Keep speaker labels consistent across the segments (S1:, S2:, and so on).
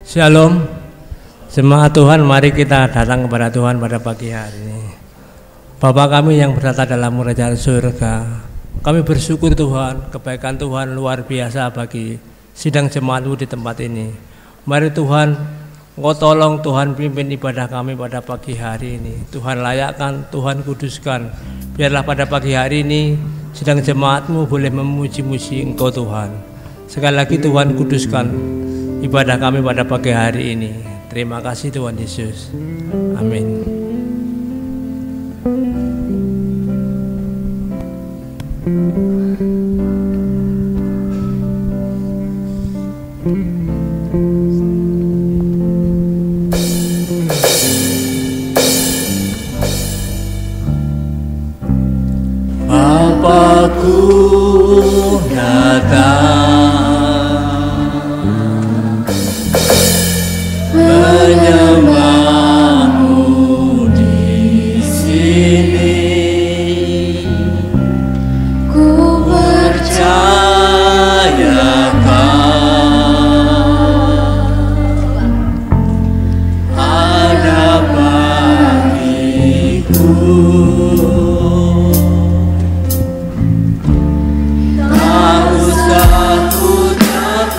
S1: Shalom, jemaat Tuhan, mari kita datang kepada Tuhan pada pagi hari ini. Bapa kami yang berada dalam kerajaan surga, kami bersyukur Tuhan, kebaikan Tuhan luar biasa bagi sidang jemaat-Mu di tempat ini. Mari Tuhan, Engkau tolong Tuhan pimpin ibadah kami pada pagi hari ini. Tuhan layakkan, Tuhan kuduskan. Biarlah pada pagi hari ini sidang jemaat-Mu boleh memuji-muji Engkau Tuhan. Sekali lagi Tuhan kuduskan ibadah kami pada pagi hari ini. Terima kasih Tuhan Yesus. Amin.
S2: Bapakku datang menyembah-Mu di sini. Ku percayakan ada bagiku. Tak usah ku takut,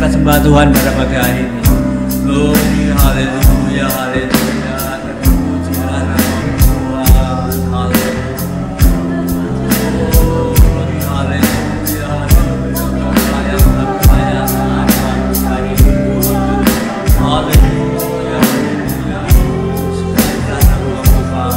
S1: kita sembah Tuhan pada pagi hari ini. Glory, haleluya, haleluya. Terpujilah nama Tuhan. Haleluya. Glory, haleluya, haleluya. Allah yang terkaya akan hari ini. Haleluya, haleluya. Segala nama Tuhan.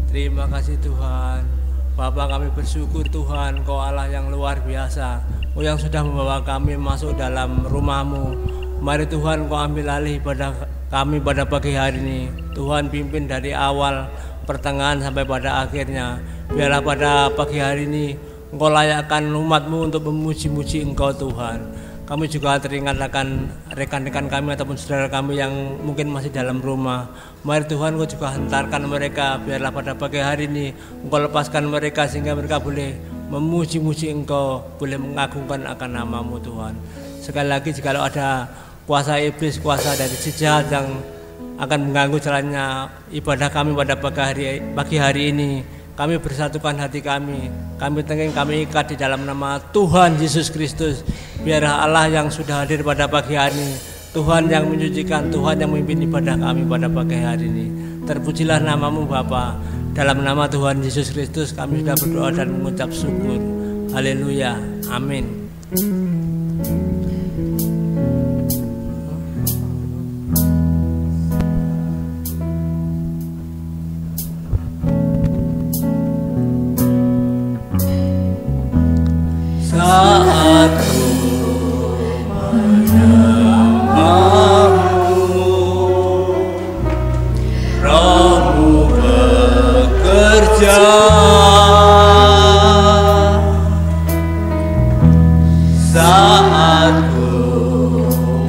S1: Terima kasih Tuhan. Bapa, kami bersyukur Tuhan, Kau Allah yang luar biasa, Kau yang sudah membawa kami masuk dalam rumah-Mu. Mari Tuhan, Kau ambil alih pada kami pada pagi hari ini. Tuhan, pimpin dari awal, pertengahan sampai pada akhirnya. Biarlah pada pagi hari ini Engkau layakkan umat-Mu untuk memuji-muji Engkau Tuhan. Kami juga teringat akan rekan-rekan kami ataupun saudara kami yang mungkin masih dalam rumah. Mari Tuhan, Kau juga hantarkan mereka. Biarlah pada pagi hari ini Engkau lepaskan mereka sehingga mereka boleh memuji-muji Engkau, boleh mengagungkan akan nama-Mu Tuhan. Sekali lagi, jikalau ada kuasa iblis, kuasa dari si jahat yang akan mengganggu jalannya ibadah kami pada pagi hari ini, kami bersatukan hati kami tengeng, kami ikat di dalam nama Tuhan Yesus Kristus. Biarlah Allah yang sudah hadir pada pagi hari ini, Tuhan yang menyucikan, Tuhan yang memimpin ibadah kami pada pagi hari ini. Terpujilah nama-Mu Bapa. Dalam nama Tuhan Yesus Kristus kami sudah berdoa dan mengucap syukur. Haleluya. Amin.
S2: Saat ku menyembah-Mu, Roh-Mu bekerja. Saat ku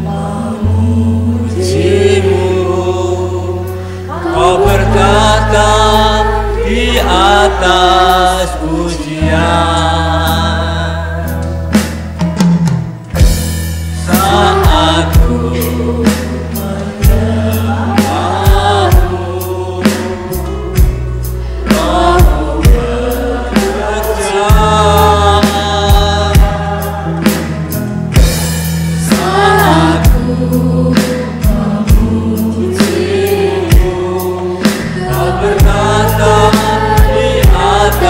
S2: memuji-Mu, Kau berkata di atas pujian. Berkata di atas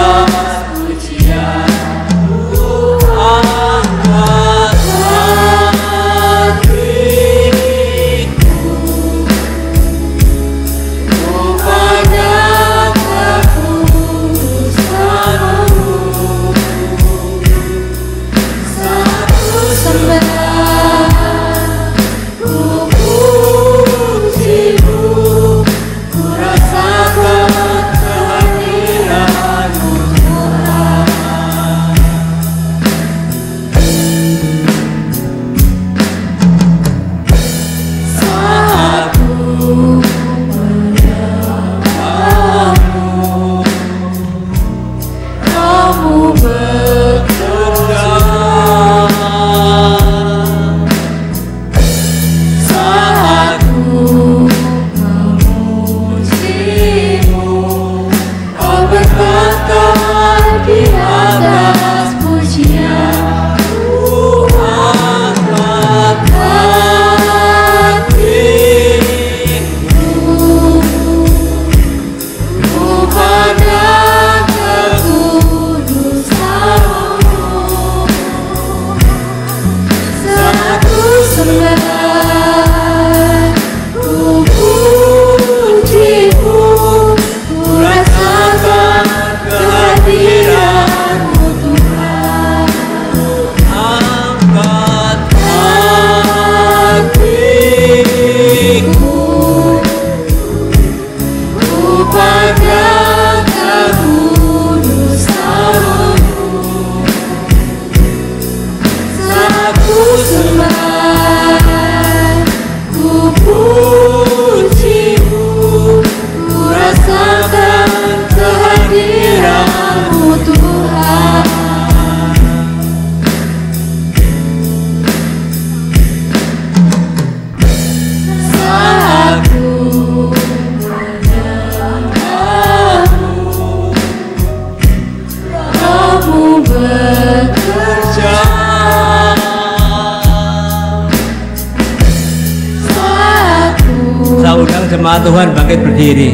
S1: jemaat Tuhan bangkit berdiri.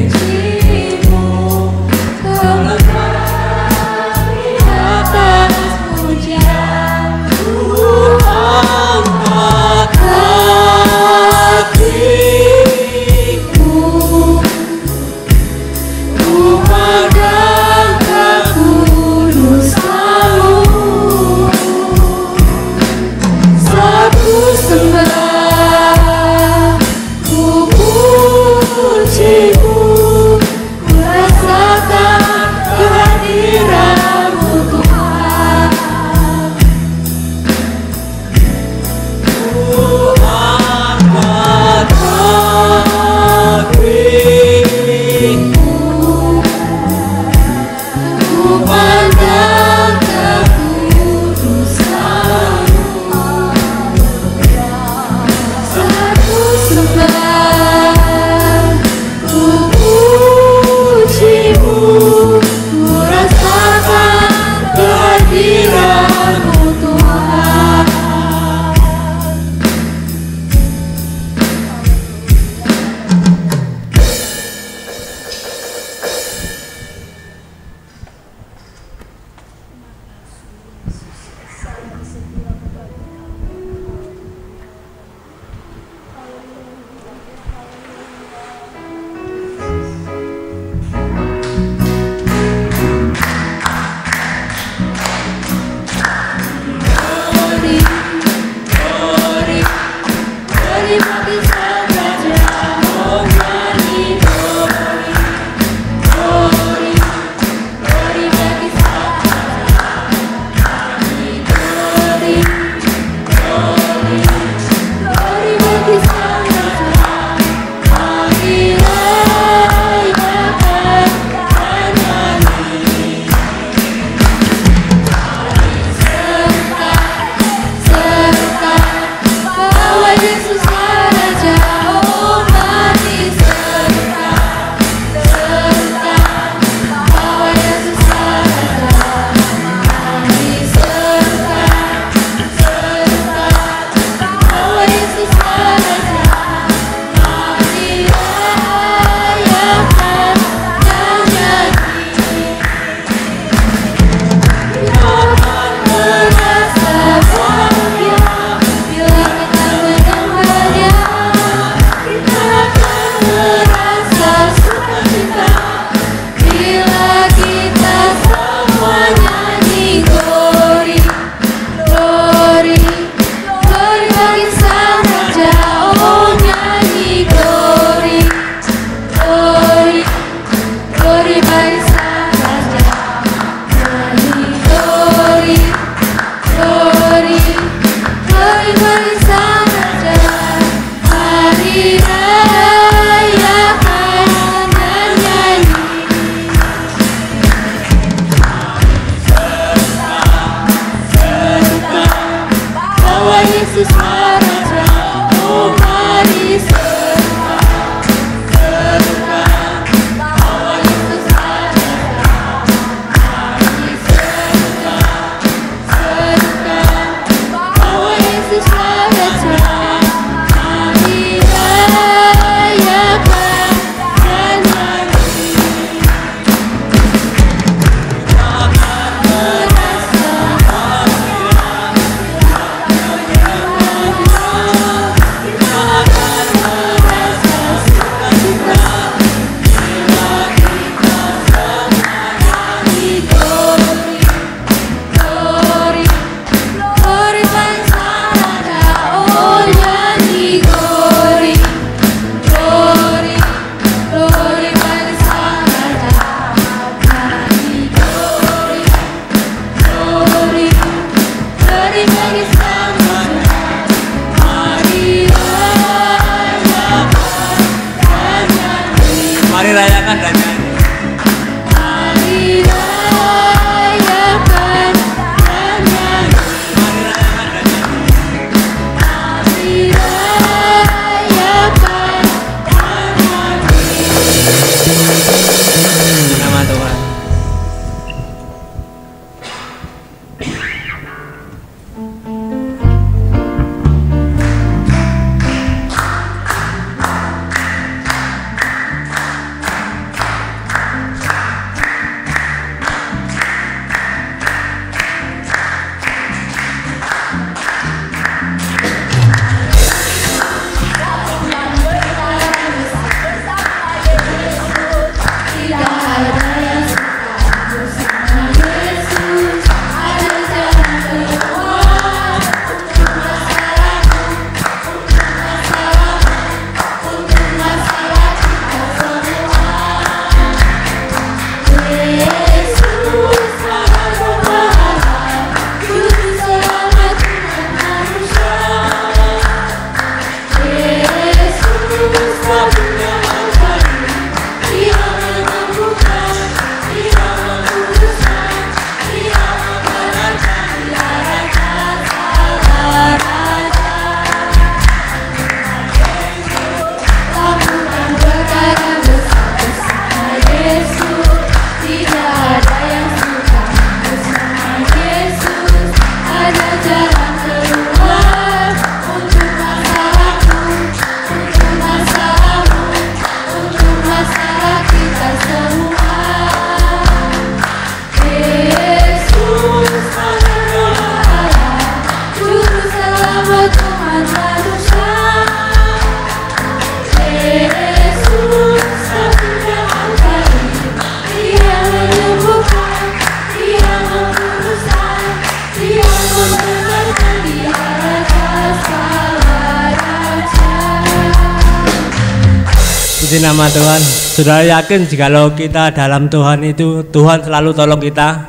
S1: Puji nama Tuhan. Saudara yakin jikalau kita dalam Tuhan itu Tuhan selalu tolong kita?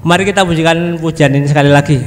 S1: Mari kita pujikan pujian ini sekali lagi.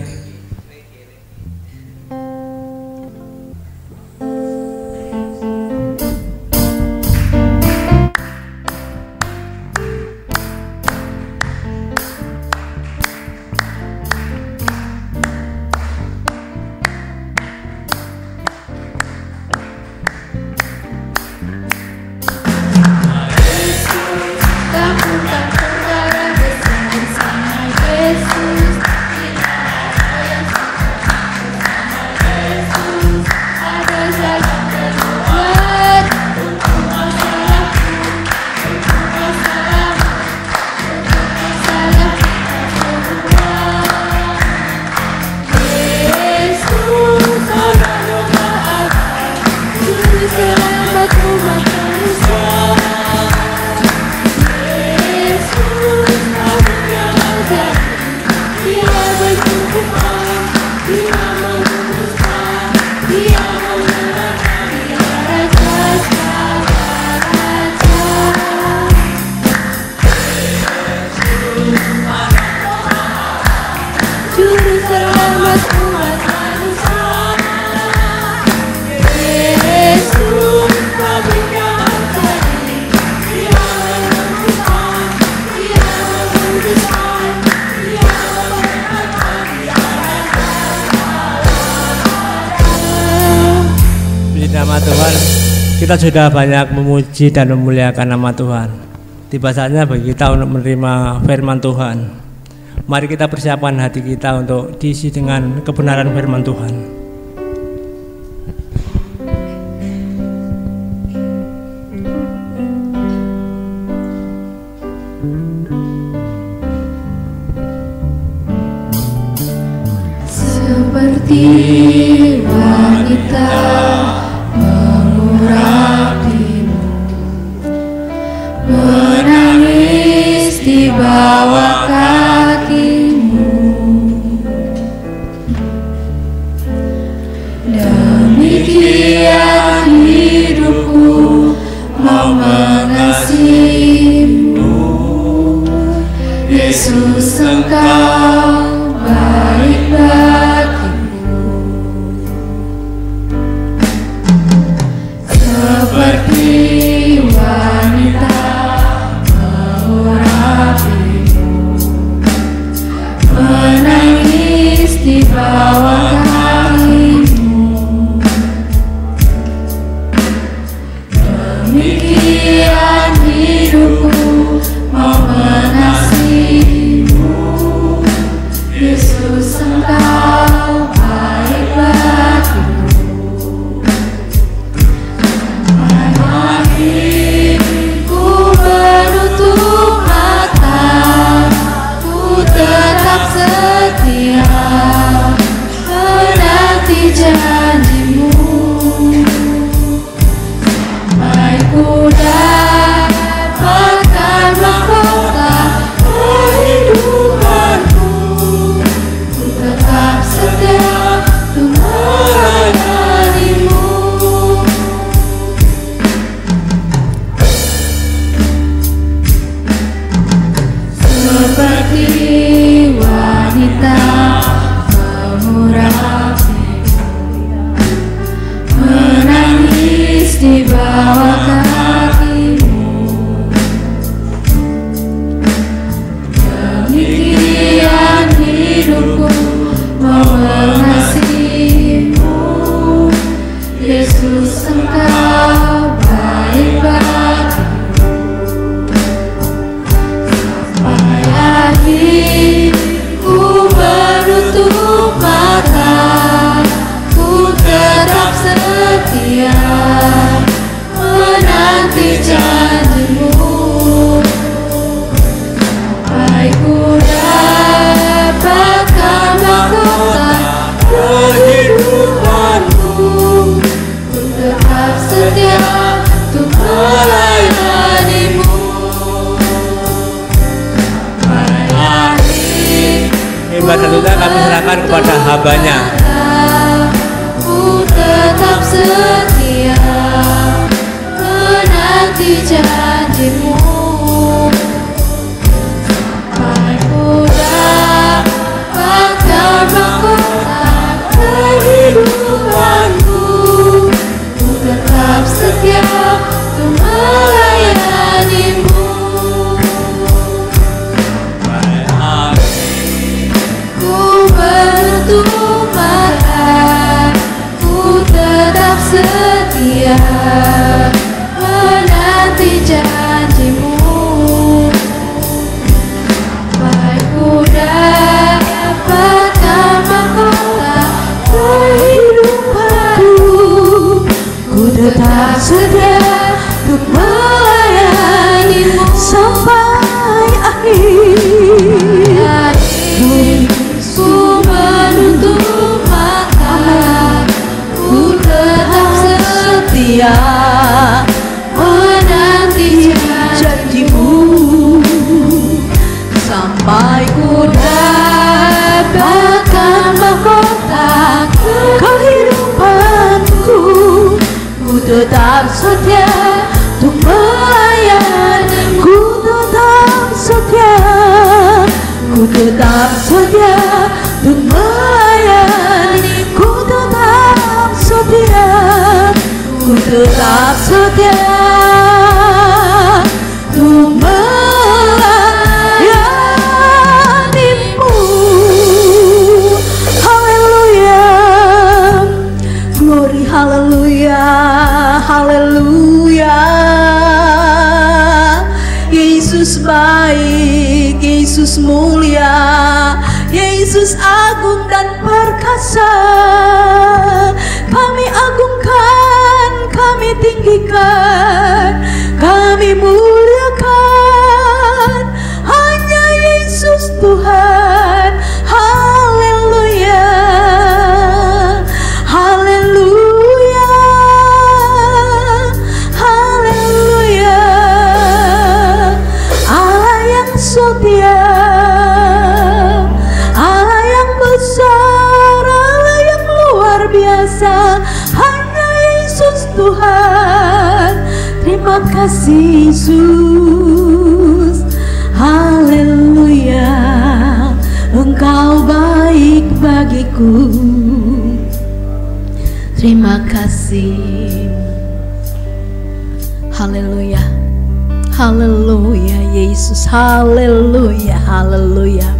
S1: Kita sudah banyak memuji dan memuliakan nama Tuhan. Tiba saatnya bagi kita untuk menerima firman Tuhan. Mari kita persiapkan hati kita untuk diisi dengan kebenaran firman Tuhan.
S3: Seperti wanita mengurapimu, menangis di bawah kakimu. Demikian hidupku mau mengasihimu, Yesus, Engkau baik bagiku. Seperti wanita mengurapimu, menangis di bawah kakimu. Demikian hidupku mau mengasihimu, Yesus, Engkau baik bagiku. Ku menutup mata, ku tetap setia menanti janjimu. Sampai ku dapatkan mahkota kehidupanku, ku tetap setia untuk melayanimu. Seperti wanita mengurapimu, menangis di bawah kakimu. Demikian hidupku mau mengasihimu, Yesus, Engkau baik bagiku. Sampai akhir ku menutup mata, ku tetap setia menanti janjimu. Sampai ku dapatkan mahkota kehidupanku, ku tetap setia untuk melayanimu. Sampai akhir
S1: Ibadah kita kami serahkan kepada hamba-Nya.
S3: ku tetap setia menanti janjimu. Baik ku dapatkan mahkota kehidupanku, ku tetap sedia untuk melayanimu sampai akhir. Ku menutup mata, ku tetap setia menanti janjimu sampai ku dapatkan mahkota kehidupanku. Ku tetap setia untuk melayani, ku tetap setia, ku tetap setia untuk melayani, ku tetap setia, ku tetap setia untuk melayanimu. Haleluya, glory, haleluya, haleluya. Yesus baik, Yesus mulia, Yesus agung dan perkasa. Kami agungkan, kami tinggikan, kami muliakan hanya Yesus Tuhan. Haleluya, haleluya, haleluya. Allah yang setia, Allah yang besar, Allah yang luar biasa, hanya Yesus Tuhan. Terima kasih Yesus, haleluya. Engkau baik bagiku. Terima kasih. Haleluya, haleluya Yesus, haleluya, haleluya.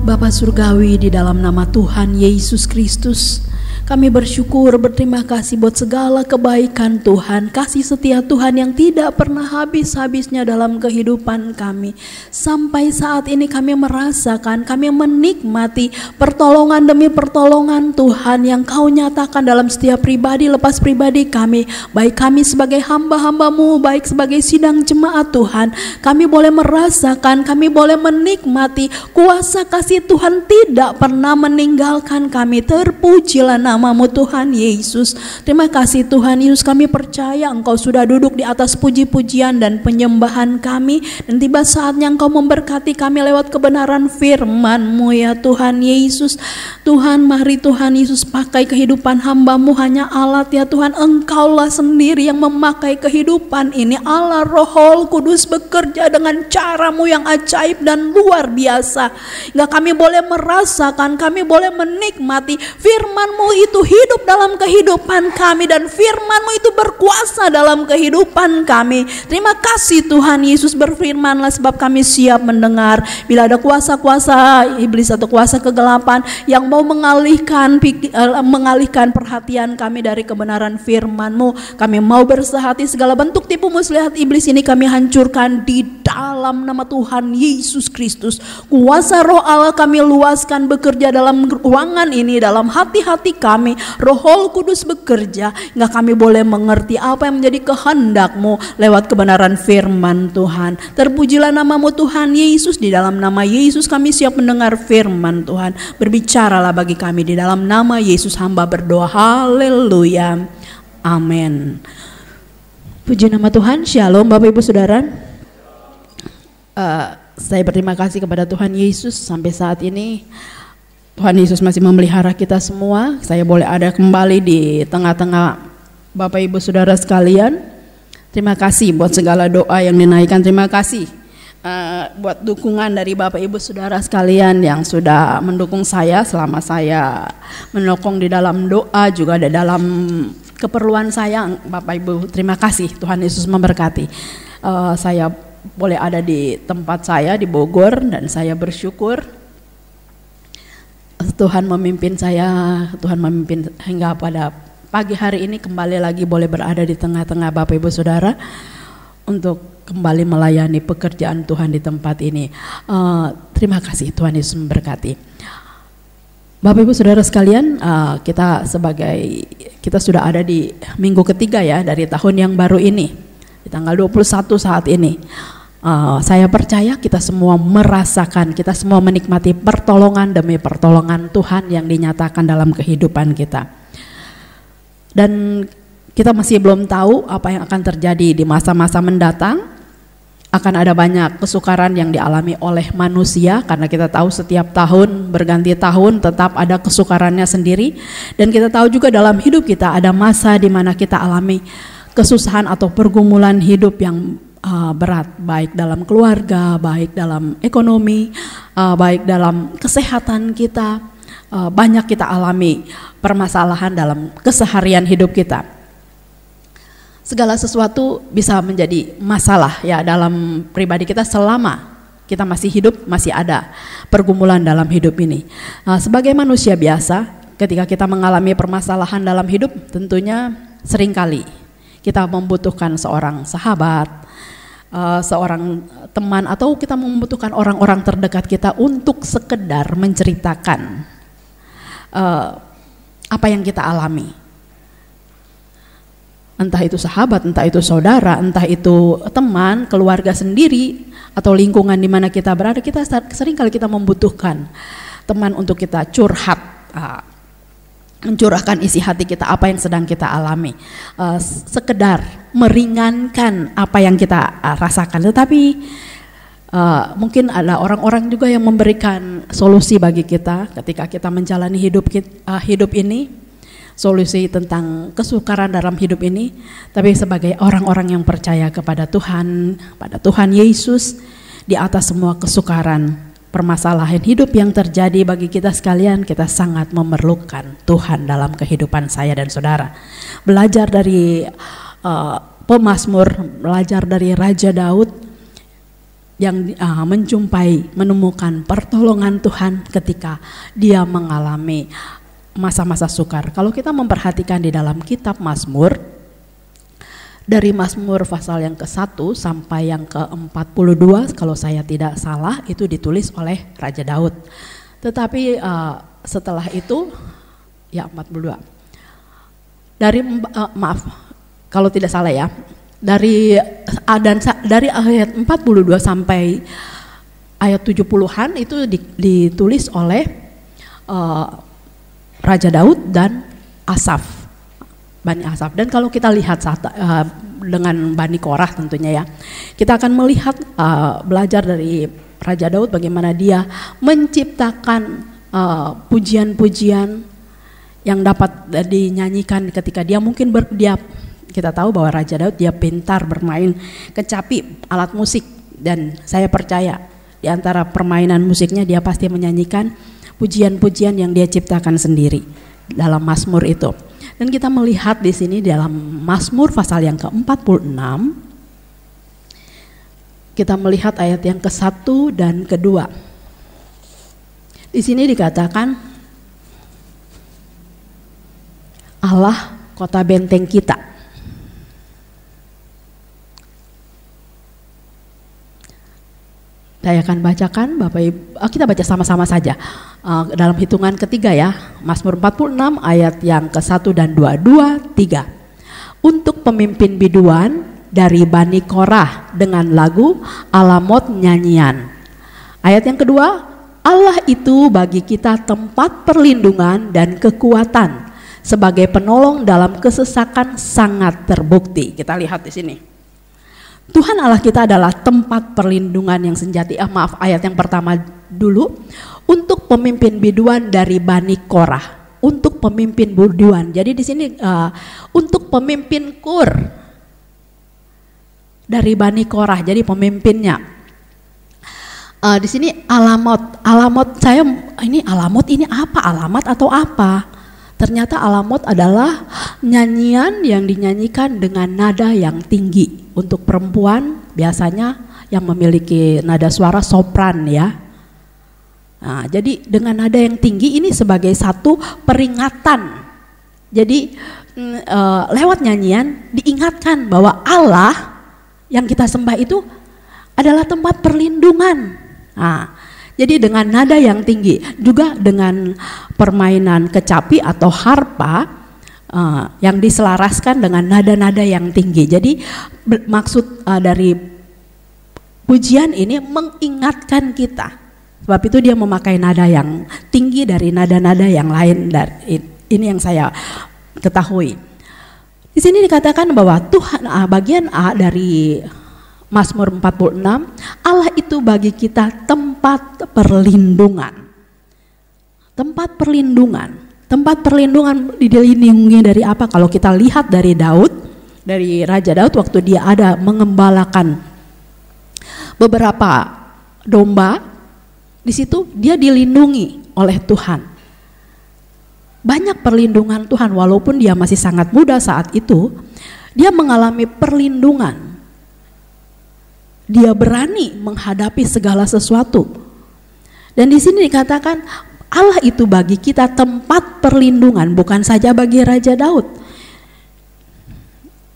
S3: Bapa Surgawi, di dalam nama Tuhan Yesus Kristus, kami bersyukur, berterima kasih buat segala kebaikan Tuhan, kasih setia Tuhan yang tidak pernah habis-habisnya dalam kehidupan kami. Sampai saat ini kami merasakan, kami menikmati pertolongan demi pertolongan Tuhan yang Kau nyatakan dalam setiap pribadi lepas pribadi kami. Baik kami sebagai hamba-hamba-Mu, baik sebagai sidang jemaat Tuhan, kami boleh merasakan, kami boleh menikmati kuasa kasih Tuhan tidak pernah meninggalkan kami. Terpujilah nama-Mu Tuhan Yesus. Terima kasih Tuhan Yesus, kami percaya Engkau sudah duduk di atas puji-pujian dan penyembahan kami, dan tiba saatnya Engkau memberkati kami lewat kebenaran firman-Mu ya Tuhan Yesus. Tuhan, mari Tuhan Yesus pakai kehidupan hamba-Mu hanya alat ya Tuhan. Engkaulah sendiri yang memakai kehidupan ini. Allah Roh Kudus bekerja dengan cara-Mu yang ajaib dan luar biasa. Hingga kami boleh merasakan, kami boleh menikmati firman-Mu itu hidup dalam kehidupan kami, dan firman-Mu itu berkuasa dalam kehidupan kami. Terima kasih Tuhan Yesus, berfirmanlah sebab kami siap mendengar. Bila ada kuasa-kuasa iblis atau kuasa kegelapan yang mau mengalihkan perhatian kami dari kebenaran firman-Mu, kami mau bersehati segala bentuk tipu muslihat iblis ini kami hancurkan di dalam nama Tuhan Yesus Kristus. Kuasa Roh Allah kami luaskan bekerja dalam ruangan ini, dalam hati-hati kami. Roh Kudus bekerja hingga kami boleh mengerti apa yang menjadi kehendak-Mu lewat kebenaran firman Tuhan. Terpujilah nama-Mu Tuhan Yesus. Di dalam nama Yesus kami siap mendengar firman Tuhan. Berbicaralah bagi kami, di dalam nama Yesus hamba berdoa. Haleluya, amin. Puji nama Tuhan. Shalom Bapak Ibu Saudara. Saya berterima kasih kepada Tuhan Yesus, sampai saat ini Tuhan Yesus masih memelihara kita semua. Saya boleh ada kembali di tengah-tengah Bapak Ibu Saudara sekalian. Terima kasih buat segala doa yang dinaikkan. Terima kasih buat dukungan dari Bapak Ibu Saudara sekalian yang sudah mendukung saya selama saya menokong di dalam doa, juga ada dalam keperluan saya. Bapak Ibu, terima kasih. Tuhan Yesus memberkati. Saya boleh ada di tempat saya di Bogor, dan saya bersyukur Tuhan memimpin saya, Tuhan memimpin hingga pada pagi hari ini kembali lagi boleh berada di tengah-tengah Bapak Ibu Saudara untuk kembali melayani pekerjaan Tuhan di tempat ini. Terima kasih, Tuhan Yesus memberkati. Bapak Ibu Saudara sekalian, kita sudah ada di minggu ketiga ya dari tahun yang baru ini, di tanggal 21 saat ini. Saya percaya kita semua merasakan, kita semua menikmati pertolongan demi pertolongan Tuhan yang dinyatakan dalam kehidupan kita. Dan kita masih belum tahu apa yang akan terjadi di masa-masa mendatang. Akan ada banyak kesukaran yang dialami oleh manusia, karena kita tahu setiap tahun berganti tahun tetap ada kesukarannya sendiri. Dan kita tahu juga dalam hidup kita ada masa di mana kita alami kesusahan atau pergumulan hidup yang berat, baik dalam keluarga, baik dalam ekonomi, baik dalam kesehatan kita. Banyak kita alami permasalahan dalam keseharian hidup kita. Segala sesuatu bisa menjadi masalah ya dalam pribadi kita selama kita masih hidup, masih ada pergumulan dalam hidup ini. Sebagai manusia biasa, ketika kita mengalami permasalahan dalam hidup, tentunya seringkali kita membutuhkan seorang sahabat, seorang teman, atau kita membutuhkan orang-orang terdekat kita untuk sekedar menceritakan apa yang kita alami. Entah itu sahabat, entah itu saudara, entah itu teman, keluarga sendiri, atau lingkungan di mana kita berada. Kita seringkali kita membutuhkan teman untuk kita curhat, mencurahkan isi hati kita, apa yang sedang kita alami, sekedar meringankan apa yang kita rasakan. Tetapi mungkin ada orang-orang juga yang memberikan solusi bagi kita ketika kita menjalani hidup ini, solusi tentang kesukaran dalam hidup ini. Tapi sebagai orang-orang yang percaya kepada Tuhan, pada Tuhan Yesus, di atas semua kesukaran, permasalahan hidup yang terjadi bagi kita sekalian, kita sangat memerlukan Tuhan dalam kehidupan saya dan saudara. Belajar dari pemazmur, belajar dari Raja Daud yang menemukan pertolongan Tuhan ketika dia mengalami masa-masa sukar. Kalau kita memperhatikan di dalam kitab Mazmur, dari Mazmur pasal yang ke-1 sampai yang ke-42, kalau saya tidak salah, itu ditulis oleh Raja Daud. Tetapi setelah itu, ya 42. Maaf, kalau tidak salah ya, dari ayat 42 sampai ayat 70-an itu ditulis oleh Raja Daud dan Asaf, Bani Asaf. Dan kalau kita lihat dengan Bani Korah tentunya ya, kita akan melihat belajar dari Raja Daud bagaimana dia menciptakan pujian-pujian yang dapat dinyanyikan ketika dia mungkin kita tahu bahwa Raja Daud dia pintar bermain kecapi alat musik, dan saya percaya di antara permainan musiknya dia pasti menyanyikan pujian-pujian yang dia ciptakan sendiri dalam Mazmur itu. Dan kita melihat di sini dalam Mazmur pasal yang ke-46, kita melihat ayat yang ke-1 dan ke-2. Di sini dikatakan, Allah kota benteng kita. Saya akan bacakan, Bapak Ibu, kita baca sama-sama saja dalam hitungan ketiga ya. Mazmur 46 ayat yang ke-1 dan 2, 2, 3. Untuk pemimpin biduan dari Bani Korah dengan lagu Alamot nyanyian. Ayat yang kedua, Allah itu bagi kita tempat perlindungan dan kekuatan, sebagai penolong dalam kesesakan sangat terbukti. Kita lihat di sini. Tuhan Allah kita adalah tempat perlindungan yang sejati. Ayat yang pertama dulu. Untuk pemimpin biduan dari Bani Korah. Untuk pemimpin biduan. Jadi di sini untuk pemimpin Kur dari Bani Korah. Jadi pemimpinnya. Di sini alamot. Alamot ini apa? Alamat atau apa? Ternyata alamot adalah nyanyian yang dinyanyikan dengan nada yang tinggi. Untuk perempuan biasanya yang memiliki nada suara sopran ya. Nah, jadi dengan nada yang tinggi ini sebagai satu peringatan. Jadi lewat nyanyian diingatkan bahwa Allah yang kita sembah itu adalah tempat perlindungan. Nah, jadi dengan nada yang tinggi, juga dengan permainan kecapi atau harpa yang diselaraskan dengan nada-nada yang tinggi. Jadi maksud dari pujian ini mengingatkan kita. Sebab itu dia memakai nada yang tinggi dari nada-nada yang lain. Ini yang saya ketahui. Di sini dikatakan bahwa Tuhan, bagian A dari Mazmur 46, Allah itu bagi kita tempat perlindungan. Tempat perlindungan. Tempat perlindungan dilindungi dari apa? Kalau kita lihat dari Daud, dari Raja Daud waktu dia ada mengembalakan beberapa domba, di situ dia dilindungi oleh Tuhan. Banyak perlindungan Tuhan, walaupun dia masih sangat muda saat itu, dia mengalami perlindungan. Dia berani menghadapi segala sesuatu. Dan di sini dikatakan Allah itu bagi kita tempat perlindungan, bukan saja bagi Raja Daud.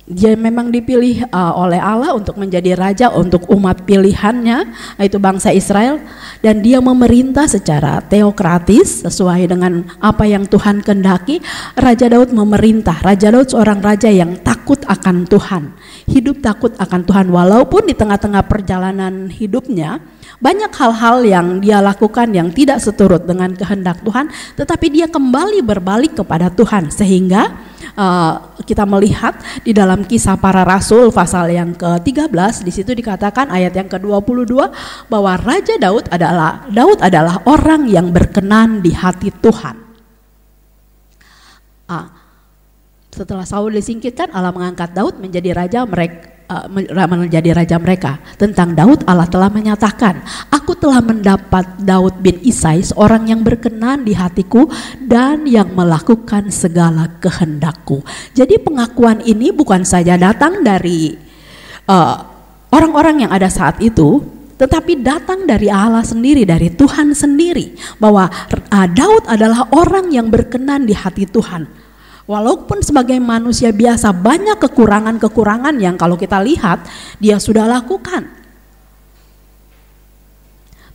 S3: Dia memang dipilih oleh Allah untuk menjadi raja untuk umat pilihannya, yaitu bangsa Israel, dan dia memerintah secara teokratis sesuai dengan apa yang Tuhan kehendaki. Raja Daud memerintah. Raja Daud seorang raja yang takut akan Tuhan, hidup takut akan Tuhan, walaupun di tengah-tengah perjalanan hidupnya banyak hal-hal yang dia lakukan yang tidak seturut dengan kehendak Tuhan, tetapi dia kembali berbalik kepada Tuhan, sehingga kita melihat di dalam Kisah Para Rasul pasal yang ke-13, di situ dikatakan ayat yang ke-22 bahwa Raja Daud adalah orang yang berkenan di hati Tuhan. Setelah Saul disingkirkan, Allah mengangkat Daud menjadi raja mereka. Tentang Daud, Allah telah menyatakan, aku telah mendapat Daud bin Isai, seorang yang berkenan di hatiku dan yang melakukan segala kehendakku. Jadi pengakuan ini bukan saja datang dari orang-orang yang ada saat itu, tetapi datang dari Allah sendiri, dari Tuhan sendiri, bahwa Daud adalah orang yang berkenan di hati Tuhan. Walaupun sebagai manusia biasa banyak kekurangan-kekurangan yang kalau kita lihat dia sudah lakukan.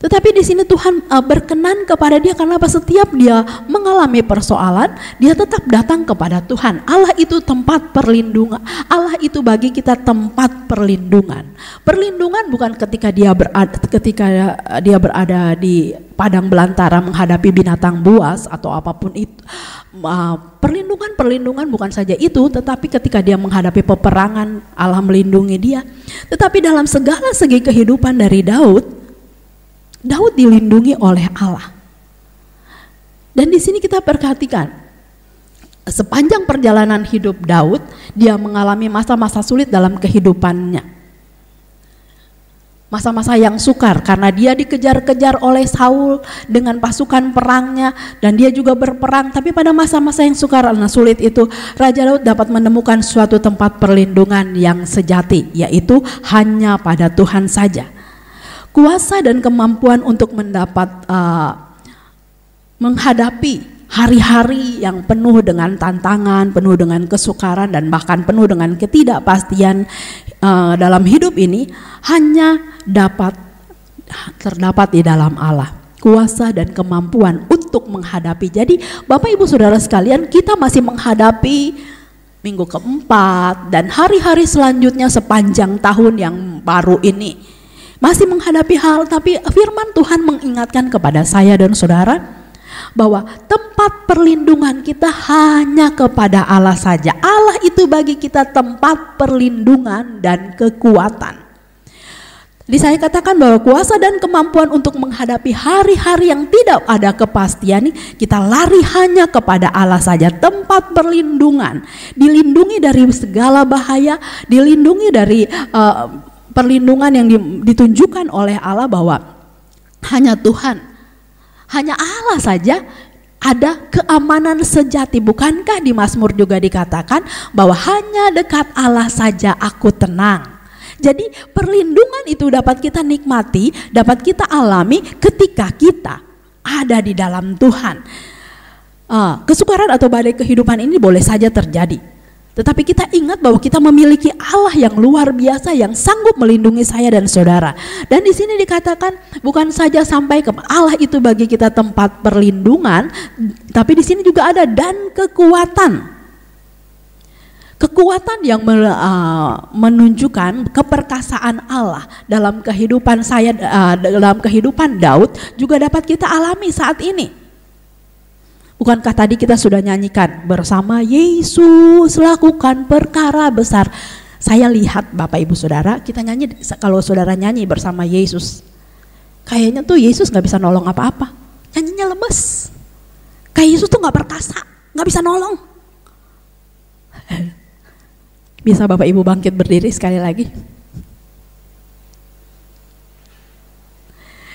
S3: Tetapi di sini Tuhan berkenan kepada dia karena apa? Setiap dia mengalami persoalan, dia tetap datang kepada Tuhan. Allah itu tempat perlindungan. Allah itu bagi kita tempat perlindungan. Perlindungan bukan ketika dia berada di padang belantara menghadapi binatang buas atau apapun itu. Perlindungan bukan saja itu, tetapi ketika dia menghadapi peperangan, Allah melindungi dia. Tetapi dalam segala segi kehidupan dari Daud dilindungi oleh Allah. Dan di sini kita perhatikan, sepanjang perjalanan hidup Daud, dia mengalami masa-masa sulit dalam kehidupannya. Masa-masa yang sukar karena dia dikejar-kejar oleh Saul dengan pasukan perangnya, dan dia juga berperang. Tapi pada masa-masa yang sukar dan sulit itu, Raja Daud dapat menemukan suatu tempat perlindungan yang sejati, yaitu hanya pada Tuhan saja. Kuasa dan kemampuan untuk menghadapi hari-hari yang penuh dengan tantangan, penuh dengan kesukaran, dan bahkan penuh dengan ketidakpastian dalam hidup ini hanya terdapat di dalam Allah. Kuasa dan kemampuan untuk menghadapi. Jadi Bapak Ibu Saudara sekalian, kita masih menghadapi minggu keempat dan hari-hari selanjutnya sepanjang tahun yang baru ini. Masih menghadapi hal, tapi firman Tuhan mengingatkan kepada saya dan saudara bahwa tempat perlindungan kita hanya kepada Allah saja. Allah itu bagi kita tempat perlindungan dan kekuatan. Jadi saya katakan bahwa kuasa dan kemampuan untuk menghadapi hari-hari yang tidak ada kepastian, kita lari hanya kepada Allah saja. Tempat perlindungan, dilindungi dari segala bahaya, dilindungi dari perlindungan yang ditunjukkan oleh Allah, bahwa hanya Tuhan, hanya Allah saja ada keamanan sejati. Bukankah di Mazmur juga dikatakan bahwa hanya dekat Allah saja aku tenang. Jadi perlindungan itu dapat kita nikmati, dapat kita alami ketika kita ada di dalam Tuhan. Kesukaran atau badai kehidupan ini boleh saja terjadi. Tetapi kita ingat bahwa kita memiliki Allah yang luar biasa yang sanggup melindungi saya dan saudara. Dan di sini dikatakan bukan saja sampai ke Allah itu bagi kita tempat perlindungan, tapi di sini juga ada dan kekuatan. Kekuatan yang menunjukkan keperkasaan Allah dalam kehidupan saya, dalam kehidupan Daud juga dapat kita alami saat ini. Bukankah tadi kita sudah nyanyikan bersama Yesus lakukan perkara besar. Saya lihat Bapak Ibu Saudara, kita nyanyi, kalau saudara nyanyi bersama Yesus, kayaknya tuh Yesus gak bisa nolong apa-apa. Nyanyinya lemes. Kayak Yesus tuh gak perkasa, gak bisa nolong. Bisa Bapak Ibu bangkit berdiri sekali lagi.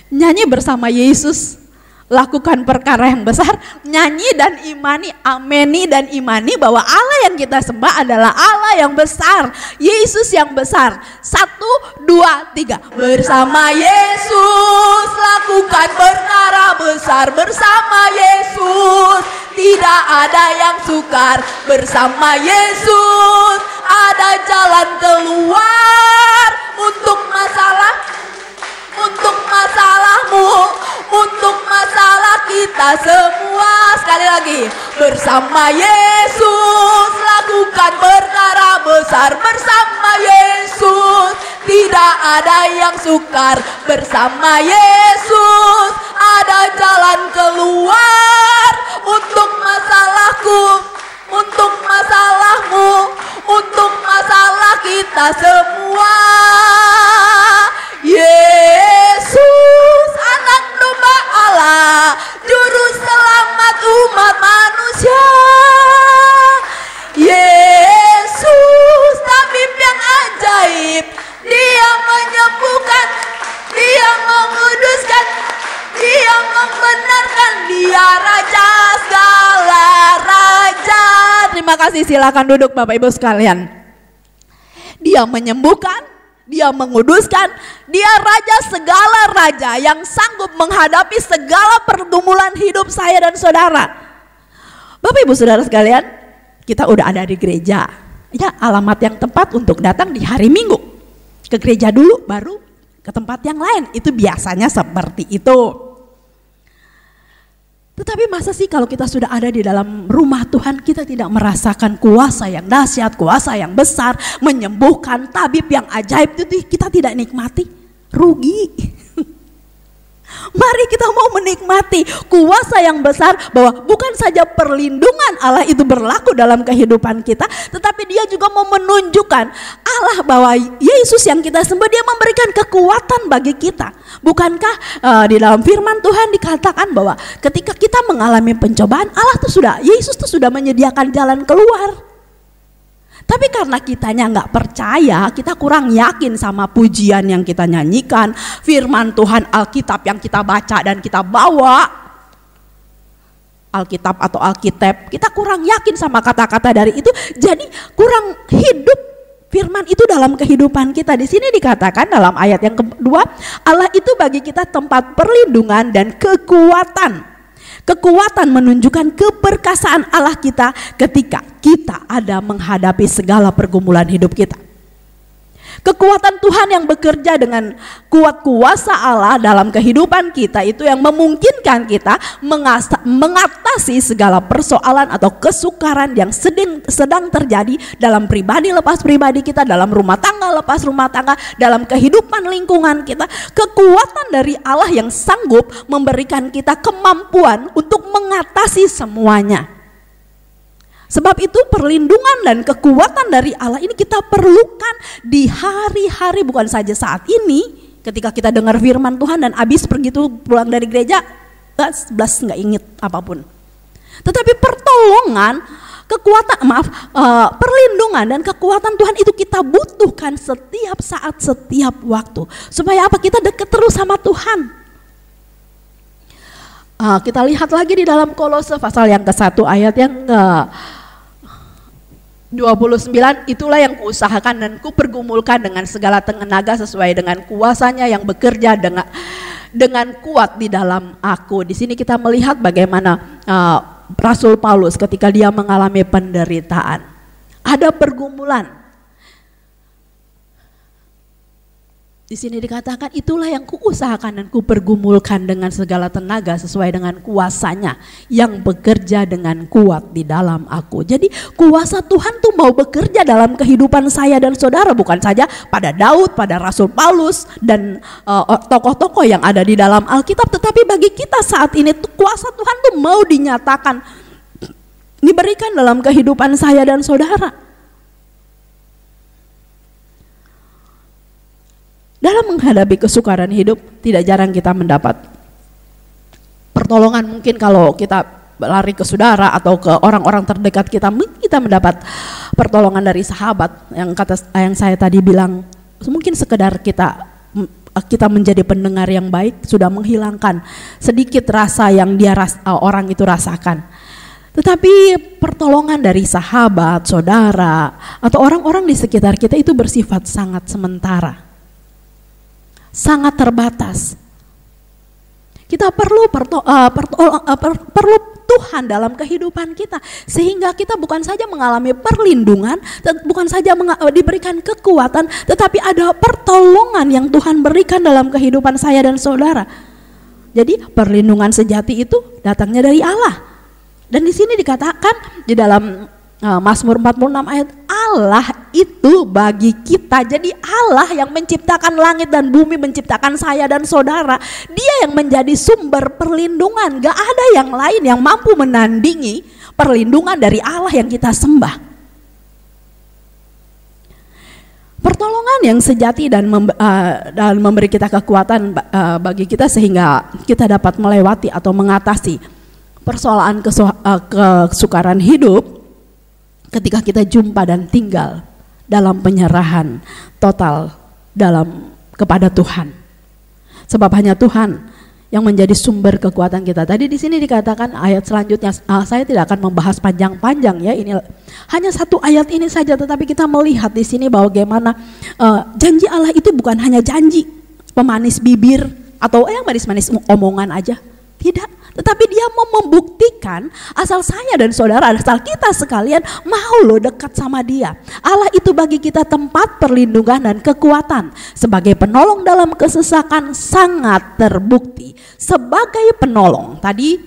S3: Nyanyi bersama Yesus lakukan perkara yang besar, nyanyi dan imani, ameni dan imani bahwa Allah yang kita sembah adalah Allah yang besar, Yesus yang besar. 1, 2, 3. Bersama Yesus lakukan perkara besar, bersama Yesus tidak ada yang sukar, bersama Yesus ada jalan keluar untuk masalahmu, untuk masalah kita semua. Sekali lagi, bersama Yesus lakukan perkara besar, bersama Yesus tidak ada yang sukar, bersama Yesus ada jalan keluar untuk masalahku, untuk masalahmu, untuk masalah kita semua. Yesus anak domba Allah, juru selamat umat manusia. Yesus tabib yang ajaib, dia menyembuhkan, dia menguduskan, dia membenarkan, dia raja segala raja. Terima kasih, silakan duduk Bapak Ibu sekalian. Dia menyembuhkan, dia menguduskan, dia raja segala raja yang sanggup menghadapi segala pergumulan hidup saya dan saudara. Bapak Ibu Saudara sekalian, kita udah ada di gereja. Ya, alamat yang tepat untuk datang di hari Minggu. Ke gereja dulu, baru ke tempat yang lain. Itu biasanya seperti itu. Tetapi masa sih kalau kita sudah ada di dalam rumah Tuhan, kita tidak merasakan kuasa yang dahsyat, kuasa yang besar, menyembuhkan, tabib yang ajaib, itu kita tidak nikmati? Rugi. Mari kita mau menikmati kuasa yang besar, bahwa bukan saja perlindungan Allah itu berlaku dalam kehidupan kita, tetapi dia juga mau menunjukkan Allah bahwa Yesus yang kita sembah, dia memberikan kekuatan bagi kita. Bukankah di dalam firman Tuhan dikatakan bahwa ketika kita mengalami pencobaan, Yesus tuh sudah menyediakan jalan keluar. Tapi karena kitanya nggak percaya, kita kurang yakin sama pujian yang kita nyanyikan, firman Tuhan, Alkitab yang kita baca dan kita bawa, Alkitab atau Alkitab, kita kurang yakin sama kata-kata dari itu, jadi kurang hidup firman itu dalam kehidupan kita. Di sini dikatakan dalam ayat yang kedua, Allah itu bagi kita tempat perlindungan dan kekuatan. Kekuatan menunjukkan keperkasaan Allah kita ketika kita ada menghadapi segala pergumulan hidup kita. Kekuatan Tuhan yang bekerja dengan kuat kuasa Allah dalam kehidupan kita itu yang memungkinkan kita mengatasi segala persoalan atau kesukaran yang sedang terjadi dalam pribadi lepas pribadi kita, dalam rumah tangga lepas rumah tangga, dalam kehidupan lingkungan kita. Kekuatan dari Allah yang sanggup memberikan kita kemampuan untuk mengatasi semuanya. Sebab itu perlindungan dan kekuatan dari Allah ini kita perlukan di hari-hari, bukan saja saat ini ketika kita dengar firman Tuhan dan habis pergi tuh pulang dari gereja, nggak inget apapun. Tetapi pertolongan, perlindungan dan kekuatan Tuhan itu kita butuhkan setiap saat, setiap waktu. Supaya apa? Kita dekat terus sama Tuhan. Kita lihat lagi di dalam Kolose pasal yang ke-1 ayat yang ke-29, itulah yang kuusahakan dan kupergumulkan dengan segala tenaga sesuai dengan kuasanya yang bekerja dengan kuat di dalam aku. Di sini kita melihat bagaimana Rasul Paulus ketika dia mengalami penderitaan. ada pergumulan. Di sini dikatakan itulah yang kuusahakan dan kupergumulkan dengan segala tenaga sesuai dengan kuasanya yang bekerja dengan kuat di dalam aku. Jadi kuasa Tuhan tuh mau bekerja dalam kehidupan saya dan saudara, bukan saja pada Daud, pada Rasul Paulus dan tokoh-tokoh yang ada di dalam Alkitab, tetapi bagi kita saat ini tuh kuasa Tuhan tuh mau dinyatakan, diberikan dalam kehidupan saya dan saudara. Dalam menghadapi kesukaran hidup, tidak jarang kita mendapat pertolongan. Mungkin kalau kita lari ke saudara atau ke orang-orang terdekat kita, mungkin kita mendapat pertolongan dari sahabat yang saya tadi bilang. Mungkin sekedar kita menjadi pendengar yang baik sudah menghilangkan sedikit rasa yang orang itu rasakan. Tetapi pertolongan dari sahabat, saudara, atau orang-orang di sekitar kita itu bersifat sangat sementara, sangat terbatas. Kita perlu Tuhan dalam kehidupan kita, sehingga kita bukan saja mengalami perlindungan, bukan saja diberikan kekuatan, tetapi ada pertolongan yang Tuhan berikan dalam kehidupan saya dan saudara. Jadi perlindungan sejati itu datangnya dari Allah. Dan di sini dikatakan di dalam Mazmur 46 ayat, Allah itu bagi kita. Jadi Allah yang menciptakan langit dan bumi, menciptakan saya dan saudara, Dia yang menjadi sumber perlindungan. Gak ada yang lain yang mampu menandingi perlindungan dari Allah yang kita sembah. Pertolongan yang sejati dan memberi kita kekuatan bagi kita sehingga kita dapat melewati atau mengatasi persoalan kesukaran hidup ketika kita jumpa dan tinggal dalam penyerahan total kepada Tuhan. Sebab hanya Tuhan yang menjadi sumber kekuatan kita. Tadi di sini dikatakan ayat selanjutnya, saya tidak akan membahas panjang-panjang ya, ini hanya satu ayat ini saja, tetapi kita melihat di sini bahwa bagaimana janji Allah itu bukan hanya janji pemanis bibir atau manis-manis omongan aja. Tidak, tetapi Dia mau membuktikan asal saya dan saudara, asal kita sekalian mau loh dekat sama Dia. Allah itu bagi kita tempat perlindungan dan kekuatan. Sebagai penolong dalam kesesakan sangat terbukti. Sebagai penolong, tadi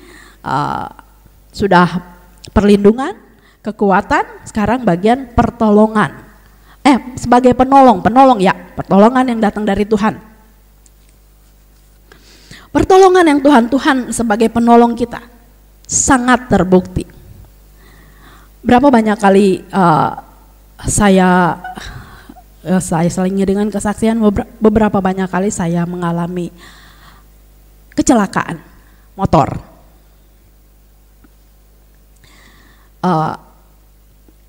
S3: sudah perlindungan, kekuatan, sekarang bagian pertolongan. Sebagai penolong ya, pertolongan yang datang dari Tuhan. Pertolongan yang Tuhan sebagai penolong kita sangat terbukti. Berapa banyak kali saya selingi dengan kesaksian, beberapa banyak kali saya mengalami kecelakaan motor.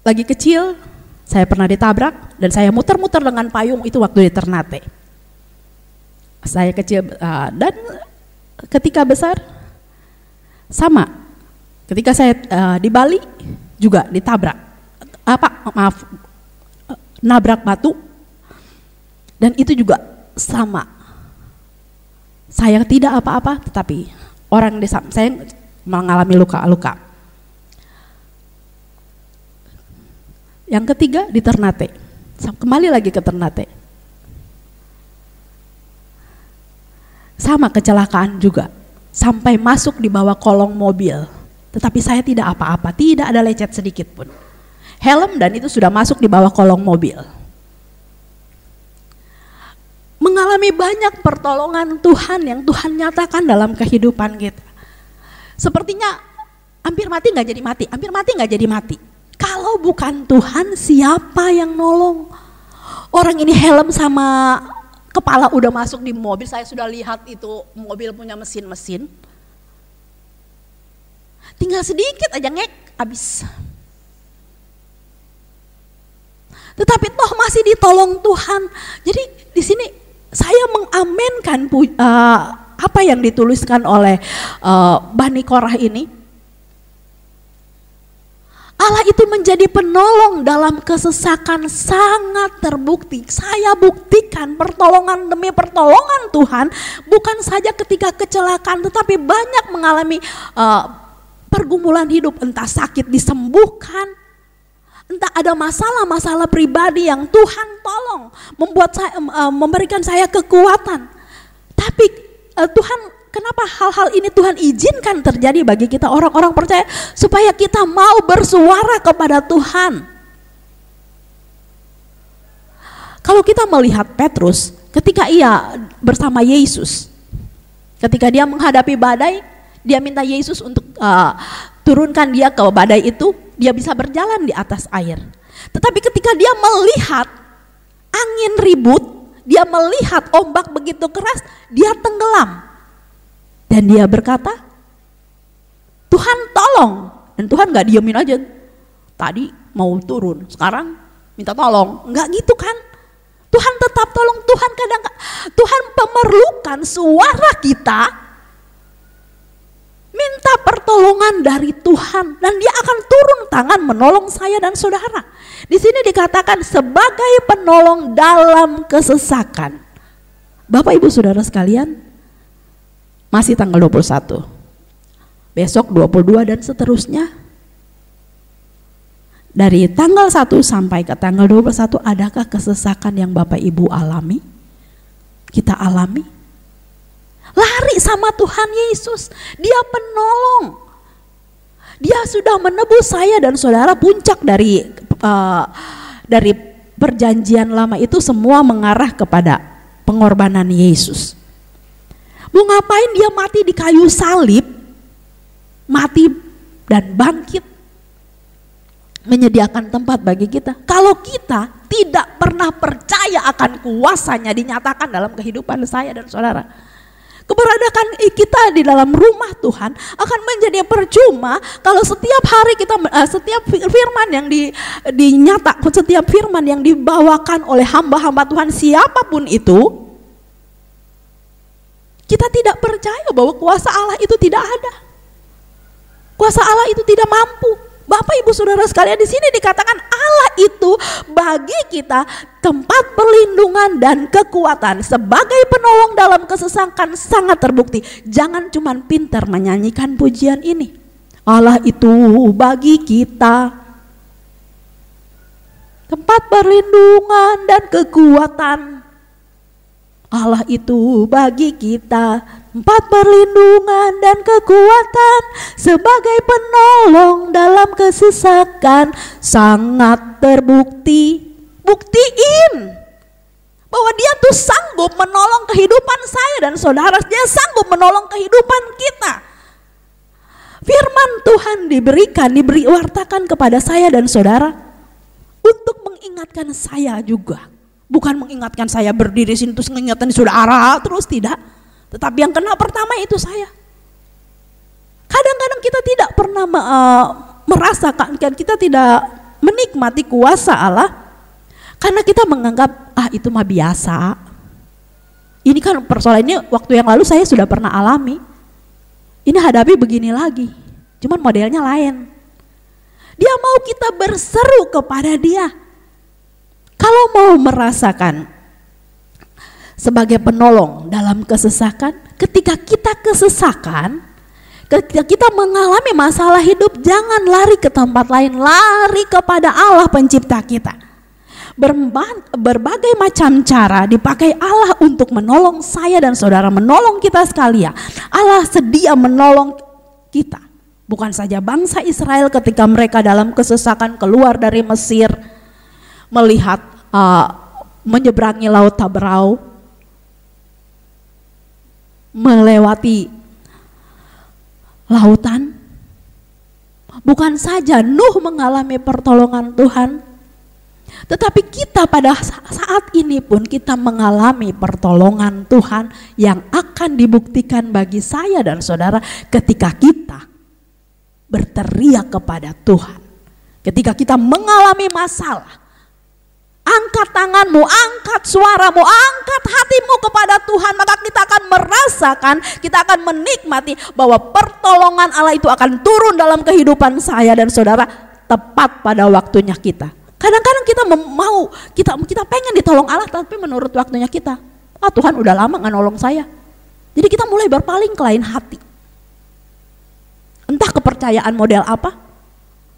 S3: Lagi kecil saya pernah ditabrak dan saya muter-muter dengan payung itu waktu di Ternate. Saya kecil dan ketika besar sama. Ketika saya di Bali juga ditabrak. Nabrak batu. Dan itu juga sama. Saya tidak apa-apa, tetapi orang di samping saya mengalami luka-luka. Yang ketiga di Ternate. Kembali lagi ke Ternate. Sama kecelakaan juga, sampai masuk di bawah kolong mobil. Tetapi saya tidak apa-apa, tidak ada lecet sedikit pun. Helm dan itu sudah masuk di bawah kolong mobil. Mengalami banyak pertolongan Tuhan yang Tuhan nyatakan dalam kehidupan kita. Sepertinya hampir mati gak jadi mati, hampir mati gak jadi mati. Kalau bukan Tuhan, siapa yang nolong? Orang ini helm sama kepala udah masuk di mobil, saya sudah lihat itu mobil punya mesin-mesin. Tinggal sedikit aja habis. Tetapi toh masih ditolong Tuhan. Jadi di sini saya mengamenkan apa yang dituliskan oleh Bani Korah ini. Allah itu menjadi penolong dalam kesesakan sangat terbukti. Saya buktikan pertolongan demi pertolongan Tuhan bukan saja ketika kecelakaan, tetapi banyak mengalami pergumulan hidup, entah sakit disembuhkan Entah ada masalah-masalah pribadi yang Tuhan tolong membuat saya, memberikan saya kekuatan. Tapi Tuhan, kenapa hal-hal ini Tuhan izinkan terjadi bagi kita orang-orang percaya, supaya kita mau bersuara kepada Tuhan. Kalau kita melihat Petrus ketika ia bersama Yesus, ketika dia menghadapi badai, dia minta Yesus untuk turunkan dia ke badai itu, dia bisa berjalan di atas air. Tetapi ketika dia melihat angin ribut, dia melihat ombak begitu keras, dia tenggelam. Dan dia berkata, Tuhan tolong. Dan Tuhan gak diemin aja, tadi mau turun, sekarang minta tolong. Enggak gitu kan. Tuhan tetap tolong. Tuhan memerlukan suara kita, minta pertolongan dari Tuhan, dan dia akan turun tangan menolong saya dan saudara. Di sini dikatakan sebagai penolong dalam kesesakan. Bapak Ibu Saudara sekalian, masih tanggal 21, besok 22 dan seterusnya. Dari tanggal 1 sampai ke tanggal 21, adakah kesesakan yang Bapak Ibu alami? Kita alami? Lari sama Tuhan Yesus, dia penolong. Dia sudah menebus saya dan saudara. Puncak dari perjanjian lama itu semua mengarah kepada pengorbanan Yesus. Mau ngapain dia mati di kayu salib, mati dan bangkit, menyediakan tempat bagi kita. Kalau kita tidak pernah percaya akan kuasanya dinyatakan dalam kehidupan saya dan saudara, keberadaan kita di dalam rumah Tuhan akan menjadi percuma kalau setiap hari kita, setiap firman yang dinyatakan, setiap firman yang dibawakan oleh hamba-hamba Tuhan siapapun itu, kita tidak percaya bahwa kuasa Allah itu tidak ada. Kuasa Allah itu tidak mampu. Bapak Ibu Saudara sekalian, di sini dikatakan Allah itu bagi kita tempat perlindungan dan kekuatan. Sebagai penolong dalam kesesakan sangat terbukti. Jangan cuma pintar menyanyikan pujian ini. Allah itu bagi kita tempat perlindungan dan kekuatan. Allah itu bagi kita tempat perlindungan dan kekuatan, sebagai penolong dalam kesesakan sangat terbukti. Buktiin bahwa dia tuh sanggup menolong kehidupan saya dan saudara. Dia sanggup menolong kehidupan kita. Firman Tuhan diwartakan kepada saya dan saudara untuk mengingatkan saya juga. Bukan mengingatkan saya berdiri sini terus mengingatkan saudara terus, tidak. Tetapi yang kena pertama itu saya. Kadang-kadang kita tidak pernah merasakan, kita tidak menikmati kuasa Allah karena kita menganggap itu mah biasa. Ini kan persoalan ini waktu yang lalu saya sudah pernah alami. Ini hadapi begini lagi, cuman modelnya lain. Dia mau kita berseru kepada dia. Kalau mau merasakan sebagai penolong dalam kesesakan, ketika kita kesesakan, ketika kita mengalami masalah hidup, jangan lari ke tempat lain, lari kepada Allah pencipta kita. Berbagai macam cara dipakai Allah untuk menolong saya dan saudara, menolong kita sekalian. Allah sedia menolong kita. Bukan saja bangsa Israel ketika mereka dalam kesesakan keluar dari Mesir, melihat menyeberangi Laut Taberau, melewati lautan. Bukan saja Nuh mengalami pertolongan Tuhan, tetapi kita pada saat ini pun kita mengalami pertolongan Tuhan yang akan dibuktikan bagi saya dan saudara ketika kita berteriak kepada Tuhan. Ketika kita mengalami masalah, angkat tanganmu, angkat suaramu, angkat hatimu kepada Tuhan, maka kita akan merasakan, kita akan menikmati bahwa pertolongan Allah itu akan turun dalam kehidupan saya dan saudara tepat pada waktunya kita. Kadang-kadang kita pengen ditolong Allah, tapi menurut waktunya kita, Tuhan udah lama gak nolong saya. Jadi kita mulai berpaling ke lain hati. Entah kepercayaan model apa,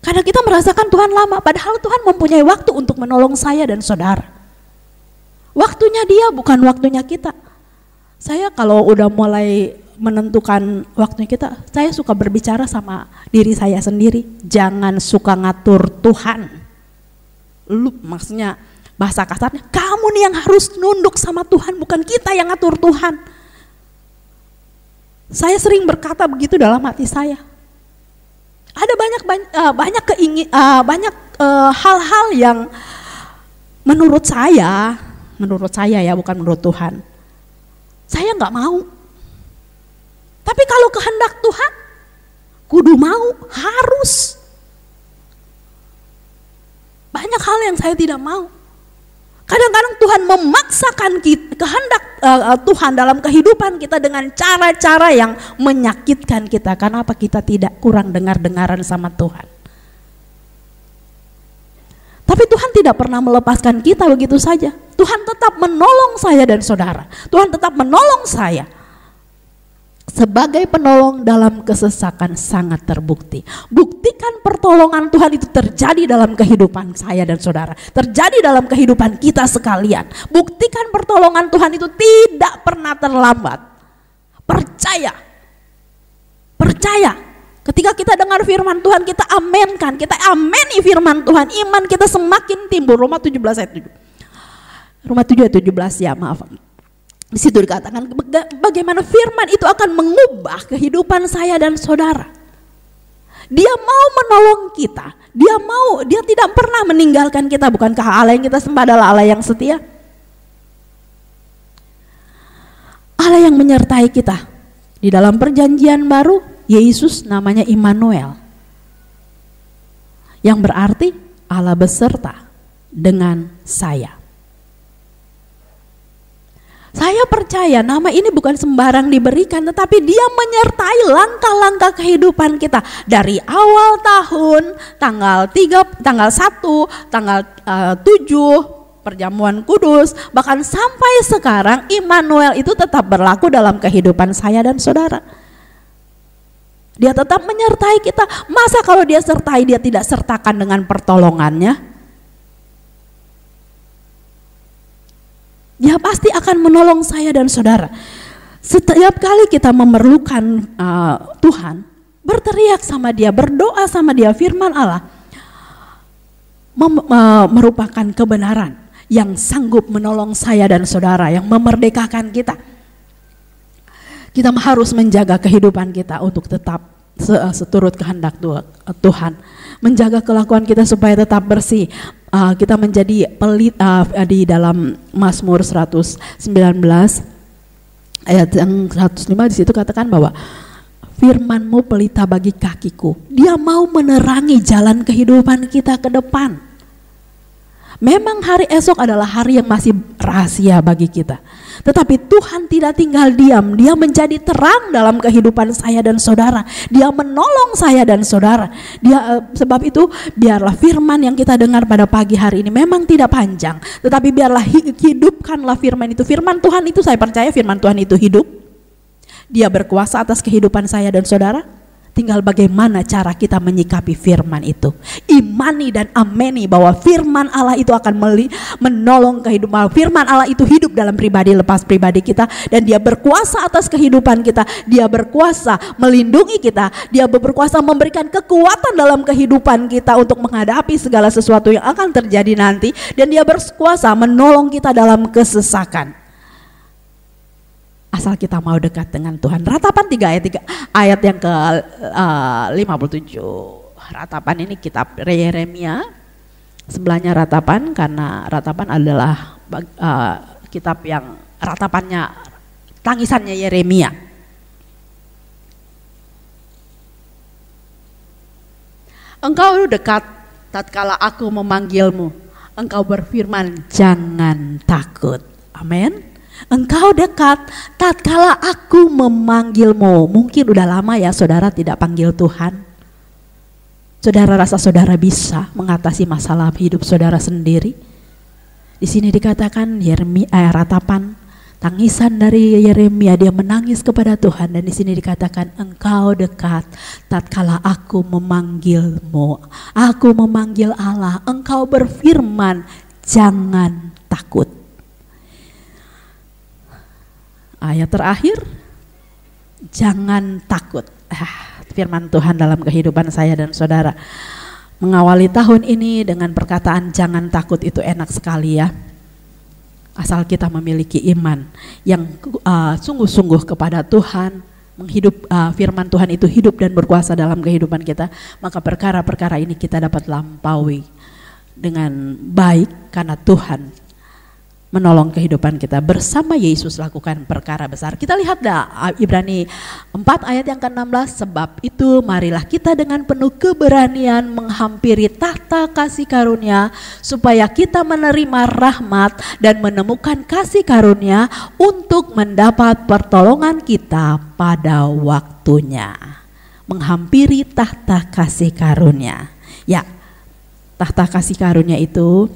S3: Karena kita merasakan Tuhan lama, padahal Tuhan mempunyai waktu untuk menolong saya dan saudara. Waktunya Dia, bukan waktunya kita. Saya kalau udah mulai menentukan waktunya kita, saya suka berbicara sama diri saya sendiri. Jangan suka ngatur Tuhan. Lu maksudnya bahasa kasarnya, kamu nih yang harus nunduk sama Tuhan, bukan kita yang ngatur Tuhan. Saya sering berkata begitu dalam hati saya. Ada banyak hal-hal yang menurut saya ya, bukan menurut Tuhan, saya nggak mau. Tapi kalau kehendak Tuhan, kudu mau, harus. Banyak hal yang saya tidak mau. Kadang-kadang Tuhan memaksakan kehendak Tuhan dalam kehidupan kita dengan cara-cara yang menyakitkan kita. Karena apa? Kita tidak kurang dengar-dengaran sama Tuhan. Tapi Tuhan tidak pernah melepaskan kita begitu saja. Tuhan tetap menolong saya dan saudara. Tuhan tetap menolong saya. Sebagai penolong dalam kesesakan sangat terbukti. Buktikan pertolongan Tuhan itu terjadi dalam kehidupan saya dan saudara. Terjadi dalam kehidupan kita sekalian. Buktikan pertolongan Tuhan itu tidak pernah terlambat. Percaya. Percaya. Ketika kita dengar firman Tuhan, kita amenkan. Kita ameni firman Tuhan. Iman kita semakin timbul. Roma 17 ayat 7. Roma 7 ayat 17 ya, maaf. Di situ dikatakan bagaimana firman itu akan mengubah kehidupan saya dan saudara. Dia mau menolong kita. Dia tidak pernah meninggalkan kita. Bukankah Allah yang kita sembah adalah Allah yang setia? Allah yang menyertai kita. Di dalam perjanjian baru, Yesus namanya Immanuel. Yang berarti Allah beserta dengan saya. Saya percaya nama ini bukan sembarang diberikan, tetapi Dia menyertai langkah-langkah kehidupan kita dari awal tahun, tanggal 1, tanggal 7, perjamuan kudus, bahkan sampai sekarang Immanuel itu tetap berlaku dalam kehidupan saya dan saudara. Dia tetap menyertai kita. Masa kalau Dia sertai, Dia tidak sertakan dengan pertolongannya? Dia pasti akan menolong saya dan saudara. Setiap kali kita memerlukan Tuhan, berteriak sama Dia, berdoa sama Dia, firman Allah merupakan kebenaran yang sanggup menolong saya dan saudara, yang memerdekakan kita. Kita harus menjaga kehidupan kita untuk tetap seturut kehendak Tuhan, menjaga kelakuan kita supaya tetap bersih. Kita menjadi pelit di dalam Mazmur 119 ayat yang 105, di situ katakan bahwa firman-Mu pelita bagi kakiku. Dia mau menerangi jalan kehidupan kita ke depan. Memang hari esok adalah hari yang masih rahasia bagi kita. Tetapi Tuhan tidak tinggal diam. Dia menjadi terang dalam kehidupan saya dan saudara. Dia menolong saya dan saudara. Sebab itu biarlah firman yang kita dengar pada pagi hari ini memang tidak panjang. Tetapi biarlah hidupkanlah firman itu. Firman Tuhan itu, saya percaya firman Tuhan itu hidup. Dia berkuasa atas kehidupan saya dan saudara. Tinggal bagaimana cara kita menyikapi firman itu. Imani dan ameni bahwa firman Allah itu akan menolong kehidupan. Firman Allah itu hidup dalam pribadi lepas pribadi kita. Dan Dia berkuasa atas kehidupan kita. Dia berkuasa melindungi kita. Dia berkuasa memberikan kekuatan dalam kehidupan kita untuk menghadapi segala sesuatu yang akan terjadi nanti. Dan Dia berkuasa menolong kita dalam kesesakan. Asal kita mau dekat dengan Tuhan. Ratapan 3 ayat yang ke 57. Ratapan ini kitab Yeremia. Sebelahnya ratapan, karena ratapan adalah kitab yang ratapannya, tangisannya Yeremia. Engkau dekat tatkala aku memanggilmu. Engkau berfirman, jangan takut. Amin. Engkau dekat tatkala aku memanggilmu. Mungkin udah lama ya saudara tidak panggil Tuhan. Saudara rasa saudara bisa mengatasi masalah hidup saudara sendiri. Di sini dikatakan Yeremia ratapan, Tangisan dari Yeremia, dia menangis kepada Tuhan, dan di sini dikatakan engkau dekat tatkala aku memanggilmu. Aku memanggil Allah, engkau berfirman jangan takut. Ayat terakhir, jangan takut. Firman Tuhan dalam kehidupan saya dan saudara. Mengawali tahun ini dengan perkataan jangan takut itu enak sekali ya. Asal kita memiliki iman yang sungguh-sungguh kepada Tuhan, firman Tuhan itu hidup dan berkuasa dalam kehidupan kita, maka perkara-perkara ini kita dapat lampaui dengan baik karena Tuhan menolong kehidupan kita. Bersama Yesus lakukan perkara besar. Kita lihat Ibrani 4 ayat yang ke-16, sebab itu marilah kita dengan penuh keberanian menghampiri tahta kasih karunia supaya kita menerima rahmat dan menemukan kasih karunia untuk mendapat pertolongan kita pada waktunya. Menghampiri tahta kasih karunia. Ya, tahta kasih karunia itu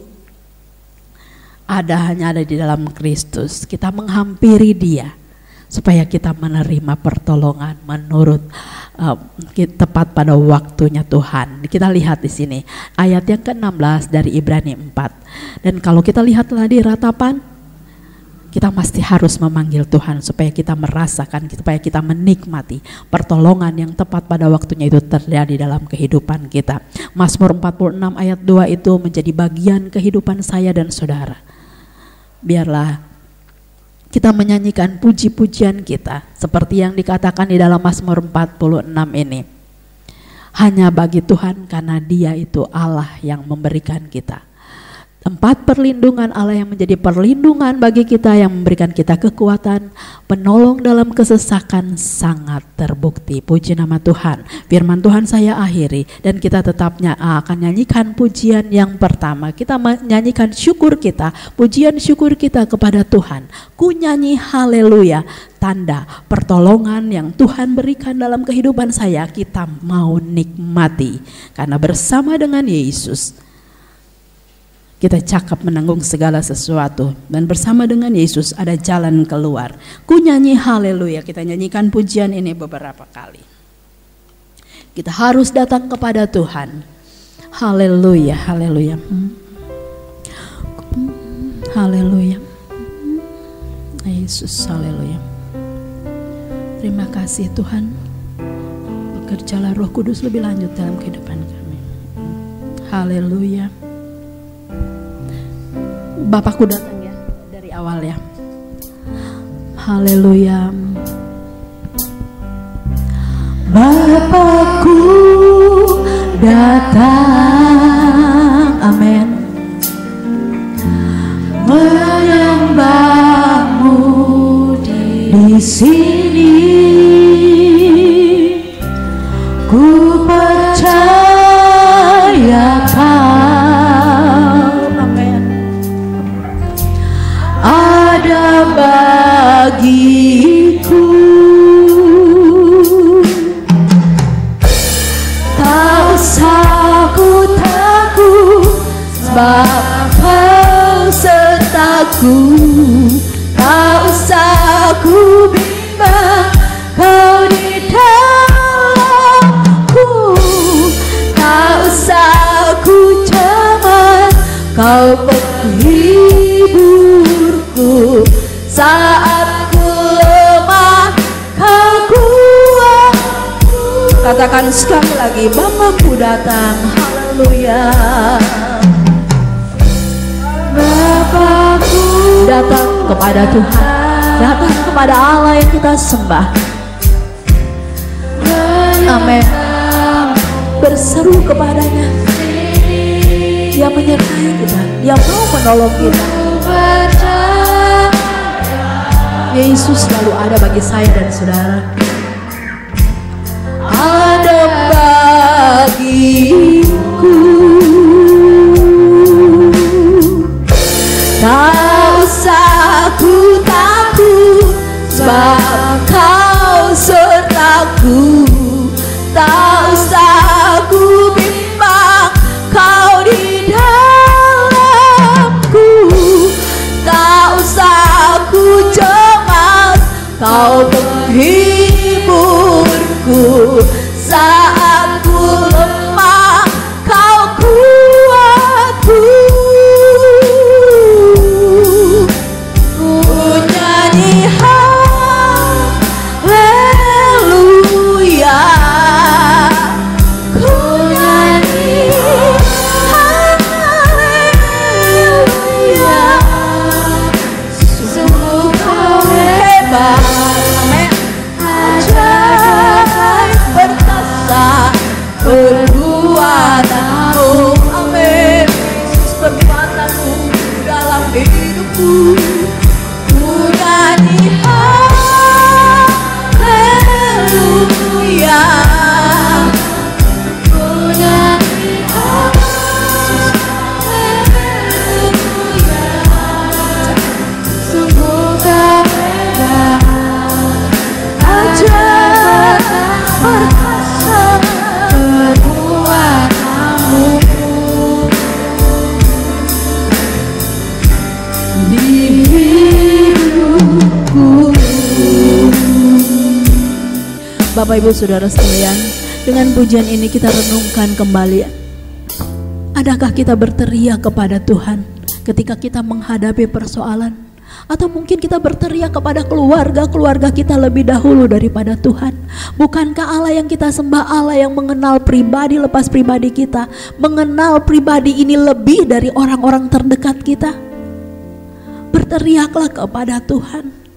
S3: hanya ada di dalam Kristus. Kita menghampiri Dia supaya kita menerima pertolongan menurut tepat pada waktunya Tuhan. Kita lihat di sini ayat yang ke-16 dari Ibrani 4. Dan kalau kita lihatlah di ratapan, kita pasti harus memanggil Tuhan supaya kita merasakan, supaya kita menikmati pertolongan yang tepat pada waktunya itu terjadi dalam kehidupan kita. Mazmur 46 ayat 2 itu menjadi bagian kehidupan saya dan saudara. Biarlah kita menyanyikan puji-pujian kita seperti yang dikatakan di dalam Mazmur 46 ini. Hanya bagi Tuhan, karena Dia itu Allah yang memberikan kita. Tempat perlindungan Allah yang menjadi perlindungan bagi kita, yang memberikan kita kekuatan, penolong dalam kesesakan sangat terbukti. Puji nama Tuhan. Firman Tuhan saya akhiri, dan kita tetapnya akan nyanyikan pujian yang pertama. Kita menyanyikan syukur kita, pujian syukur kita kepada Tuhan. Ku nyanyi haleluya, tanda pertolongan yang Tuhan berikan dalam kehidupan saya, kita mau nikmati. Karena bersama dengan Yesus kita cakap menanggung segala sesuatu, dan bersama dengan Yesus ada jalan keluar. Ku nyanyi haleluya, kita nyanyikan pujian ini beberapa kali. Kita harus datang kepada Tuhan. Haleluya, haleluya. Haleluya. Yesus, haleluya. Terima kasih Tuhan. Bekerjalah Roh Kudus lebih lanjut dalam kehidupan kami. Haleluya. Bapakku datang ya dari awal ya. Haleluya. Bapakku datang, amin, menyembahmu di sini. Ku percaya Kau, amin, ada bagiku. Tak usah ku takut, sebab Kau sertaku. Tak usah ku bimbang, Kau di dalamku. Tak usah ku cemas, Kau penghiburku. Saat ku lemah, Kau kuatku. Katakan sekali lagi, Bapakku datang, haleluya. Bapakku datang kepada Tuhan, datang kepada Allah yang kita sembah. Amin. Berseru kepadanya, Dia menyertai kita, Dia mau menolong kita. Yesus selalu ada bagi saya dan saudara. Ada bagiku. Tak usah ku takut, sebab Kau sertaku. Tak usah ku bimbang, Kau di dalamku. Tak usah ku Kau penghiburku saat ku lemah, Kau kuatku. Ku nyanyi haleluya, ku nyanyi haleluya. Sungguh Kau hebat, ajaib perkasa perbuatanmu, amin. Perbuatanmu dalam hidupku, ku nyanyi haleluya, ku nyanyi haleluya. Sungguh Kau hebat, ajaib perkasa perbuatanmu di hidupku. Bapak Ibu Saudara sekalian, dengan pujian ini kita renungkan kembali. Adakah kita berteriak kepada Tuhan ketika kita menghadapi persoalan? Atau mungkin kita berteriak kepada keluarga kita lebih dahulu daripada Tuhan? Bukankah Allah yang kita sembah Allah yang mengenal pribadi lepas pribadi kita, mengenal pribadi ini lebih dari orang-orang terdekat kita? Berteriaklah kepada Tuhan.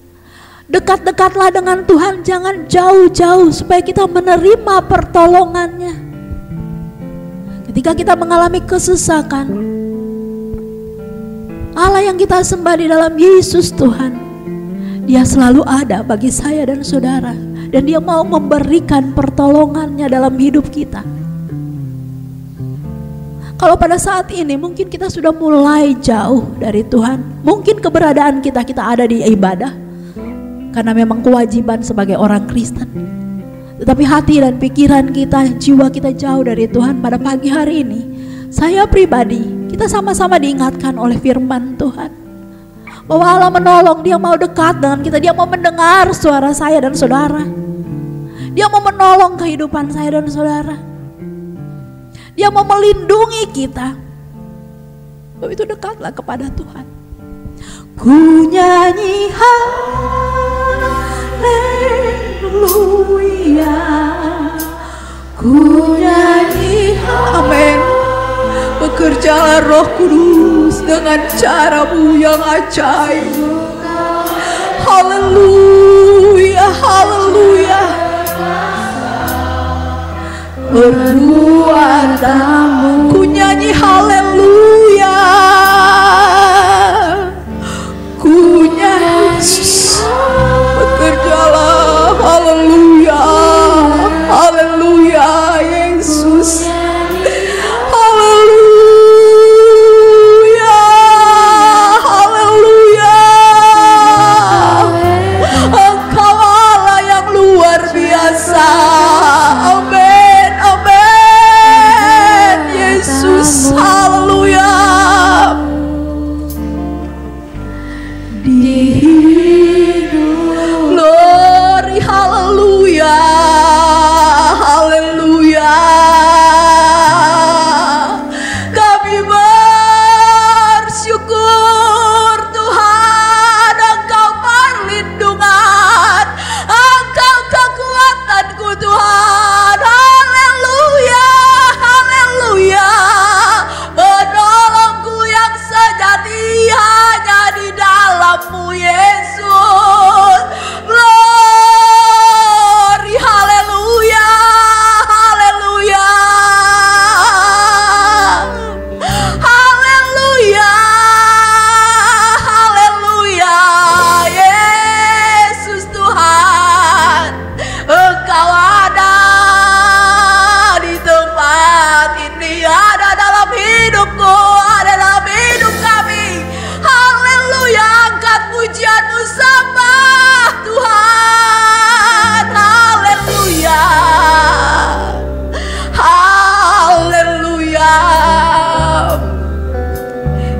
S3: Dekat-dekatlah dengan Tuhan, jangan jauh-jauh supaya kita menerima pertolongannya. Ketika kita mengalami kesesakan, Allah yang kita sembah di dalam Yesus Tuhan, Dia selalu ada bagi saya dan saudara, dan Dia mau memberikan pertolongannya dalam hidup kita. Kalau pada saat ini mungkin kita sudah mulai jauh dari Tuhan, mungkin keberadaan kita ada di ibadah karena memang kewajiban sebagai orang Kristen, tetapi hati dan pikiran kita, jiwa kita jauh dari Tuhan. Pada pagi hari ini saya pribadi, kita sama-sama diingatkan oleh firman Tuhan bahwa Allah menolong, Dia mau dekat dengan kita, Dia mau mendengar suara saya dan saudara, Dia mau menolong kehidupan saya dan saudara, Dia mau melindungi kita. Sebab itu dekatlah kepada Tuhan. Ku nyanyi haleluya, ku nyanyi amin. Bekerjalah Roh Kudus dengan cara-Mu yang ajaib. Haleluya, haleluya. Perbuatanmu, ku nyanyi haleluya, ku nyanyi. Bekerjalah, haleluya, haleluya Yesus.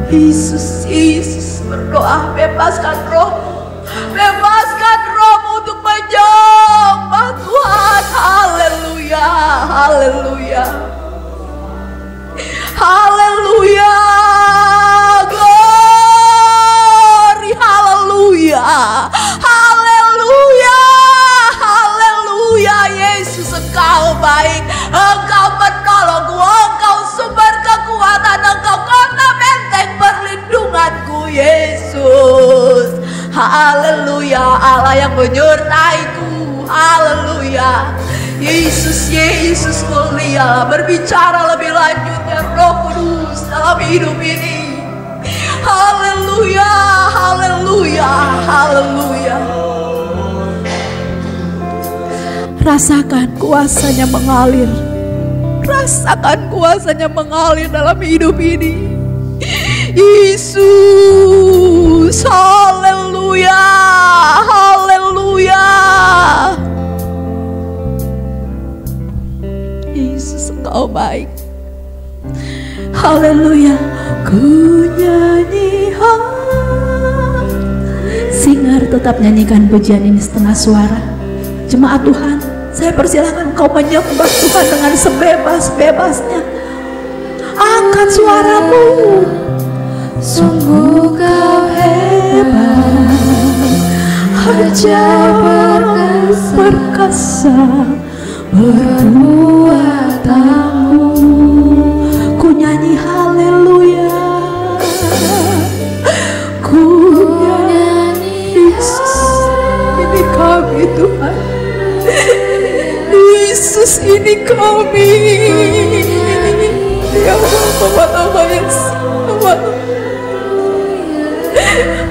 S3: Yesus, Yesus berdoa, bebaskan roh-Mu untuk menyembah Tuhan. Haleluya, haleluya, haleluya, glory, haleluya, haleluya, haleluya. Yesus, Engkau baik, Engkau menolongku, Engkau sumber kekuatan, Engkau kota benteng perlindunganku, Yesus. Haleluya, Allah yang menyertaiku. Haleluya. Yesus, Yesus mulia. Berbicara lebih lanjut ya Roh Kudus dalam hidup ini. Haleluya, haleluya, haleluya. Rasakan kuasanya mengalir. Rasakan kuasanya mengalir dalam hidup ini. Yesus, haleluya, haleluya. Yesus, Engkau baik. Haleluya. Ku nyanyi, Singer tetap nyanyikan pujian ini setengah suara. Jemaat Tuhan, saya persilakan kau menyembah Tuhan dengan sebebas-bebasnya. Angkat suaramu. Sungguh kau hebat, ajaib perkasa perbuatanmu. Ku nyanyi haleluya, ku nyanyi Yesus, ini kami Tuhan. Yesus, ini kami. Ya Allah, Yesus.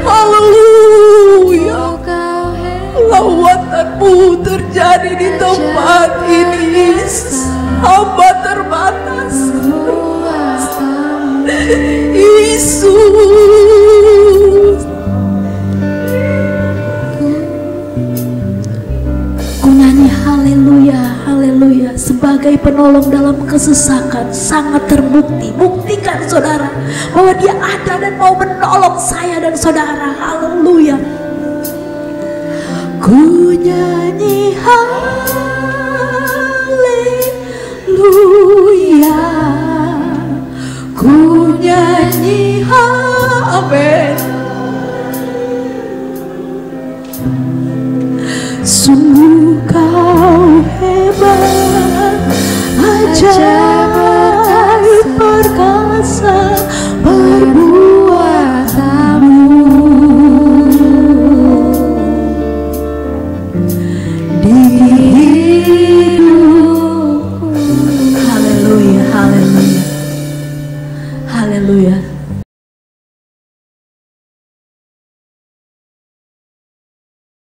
S3: Haleluya. Lawatanmu terjadi di tempat ini, Yesus. Hamba terbatas. Yesus. Ku nyanyi haleluya, haleluya. Sebagai penolong dalam kesesakan, sangat terbukti. Buktikan saudara bahwa Dia ada dan mau menolong saya dan saudara. Haleluya. Ku nyanyi haleluya.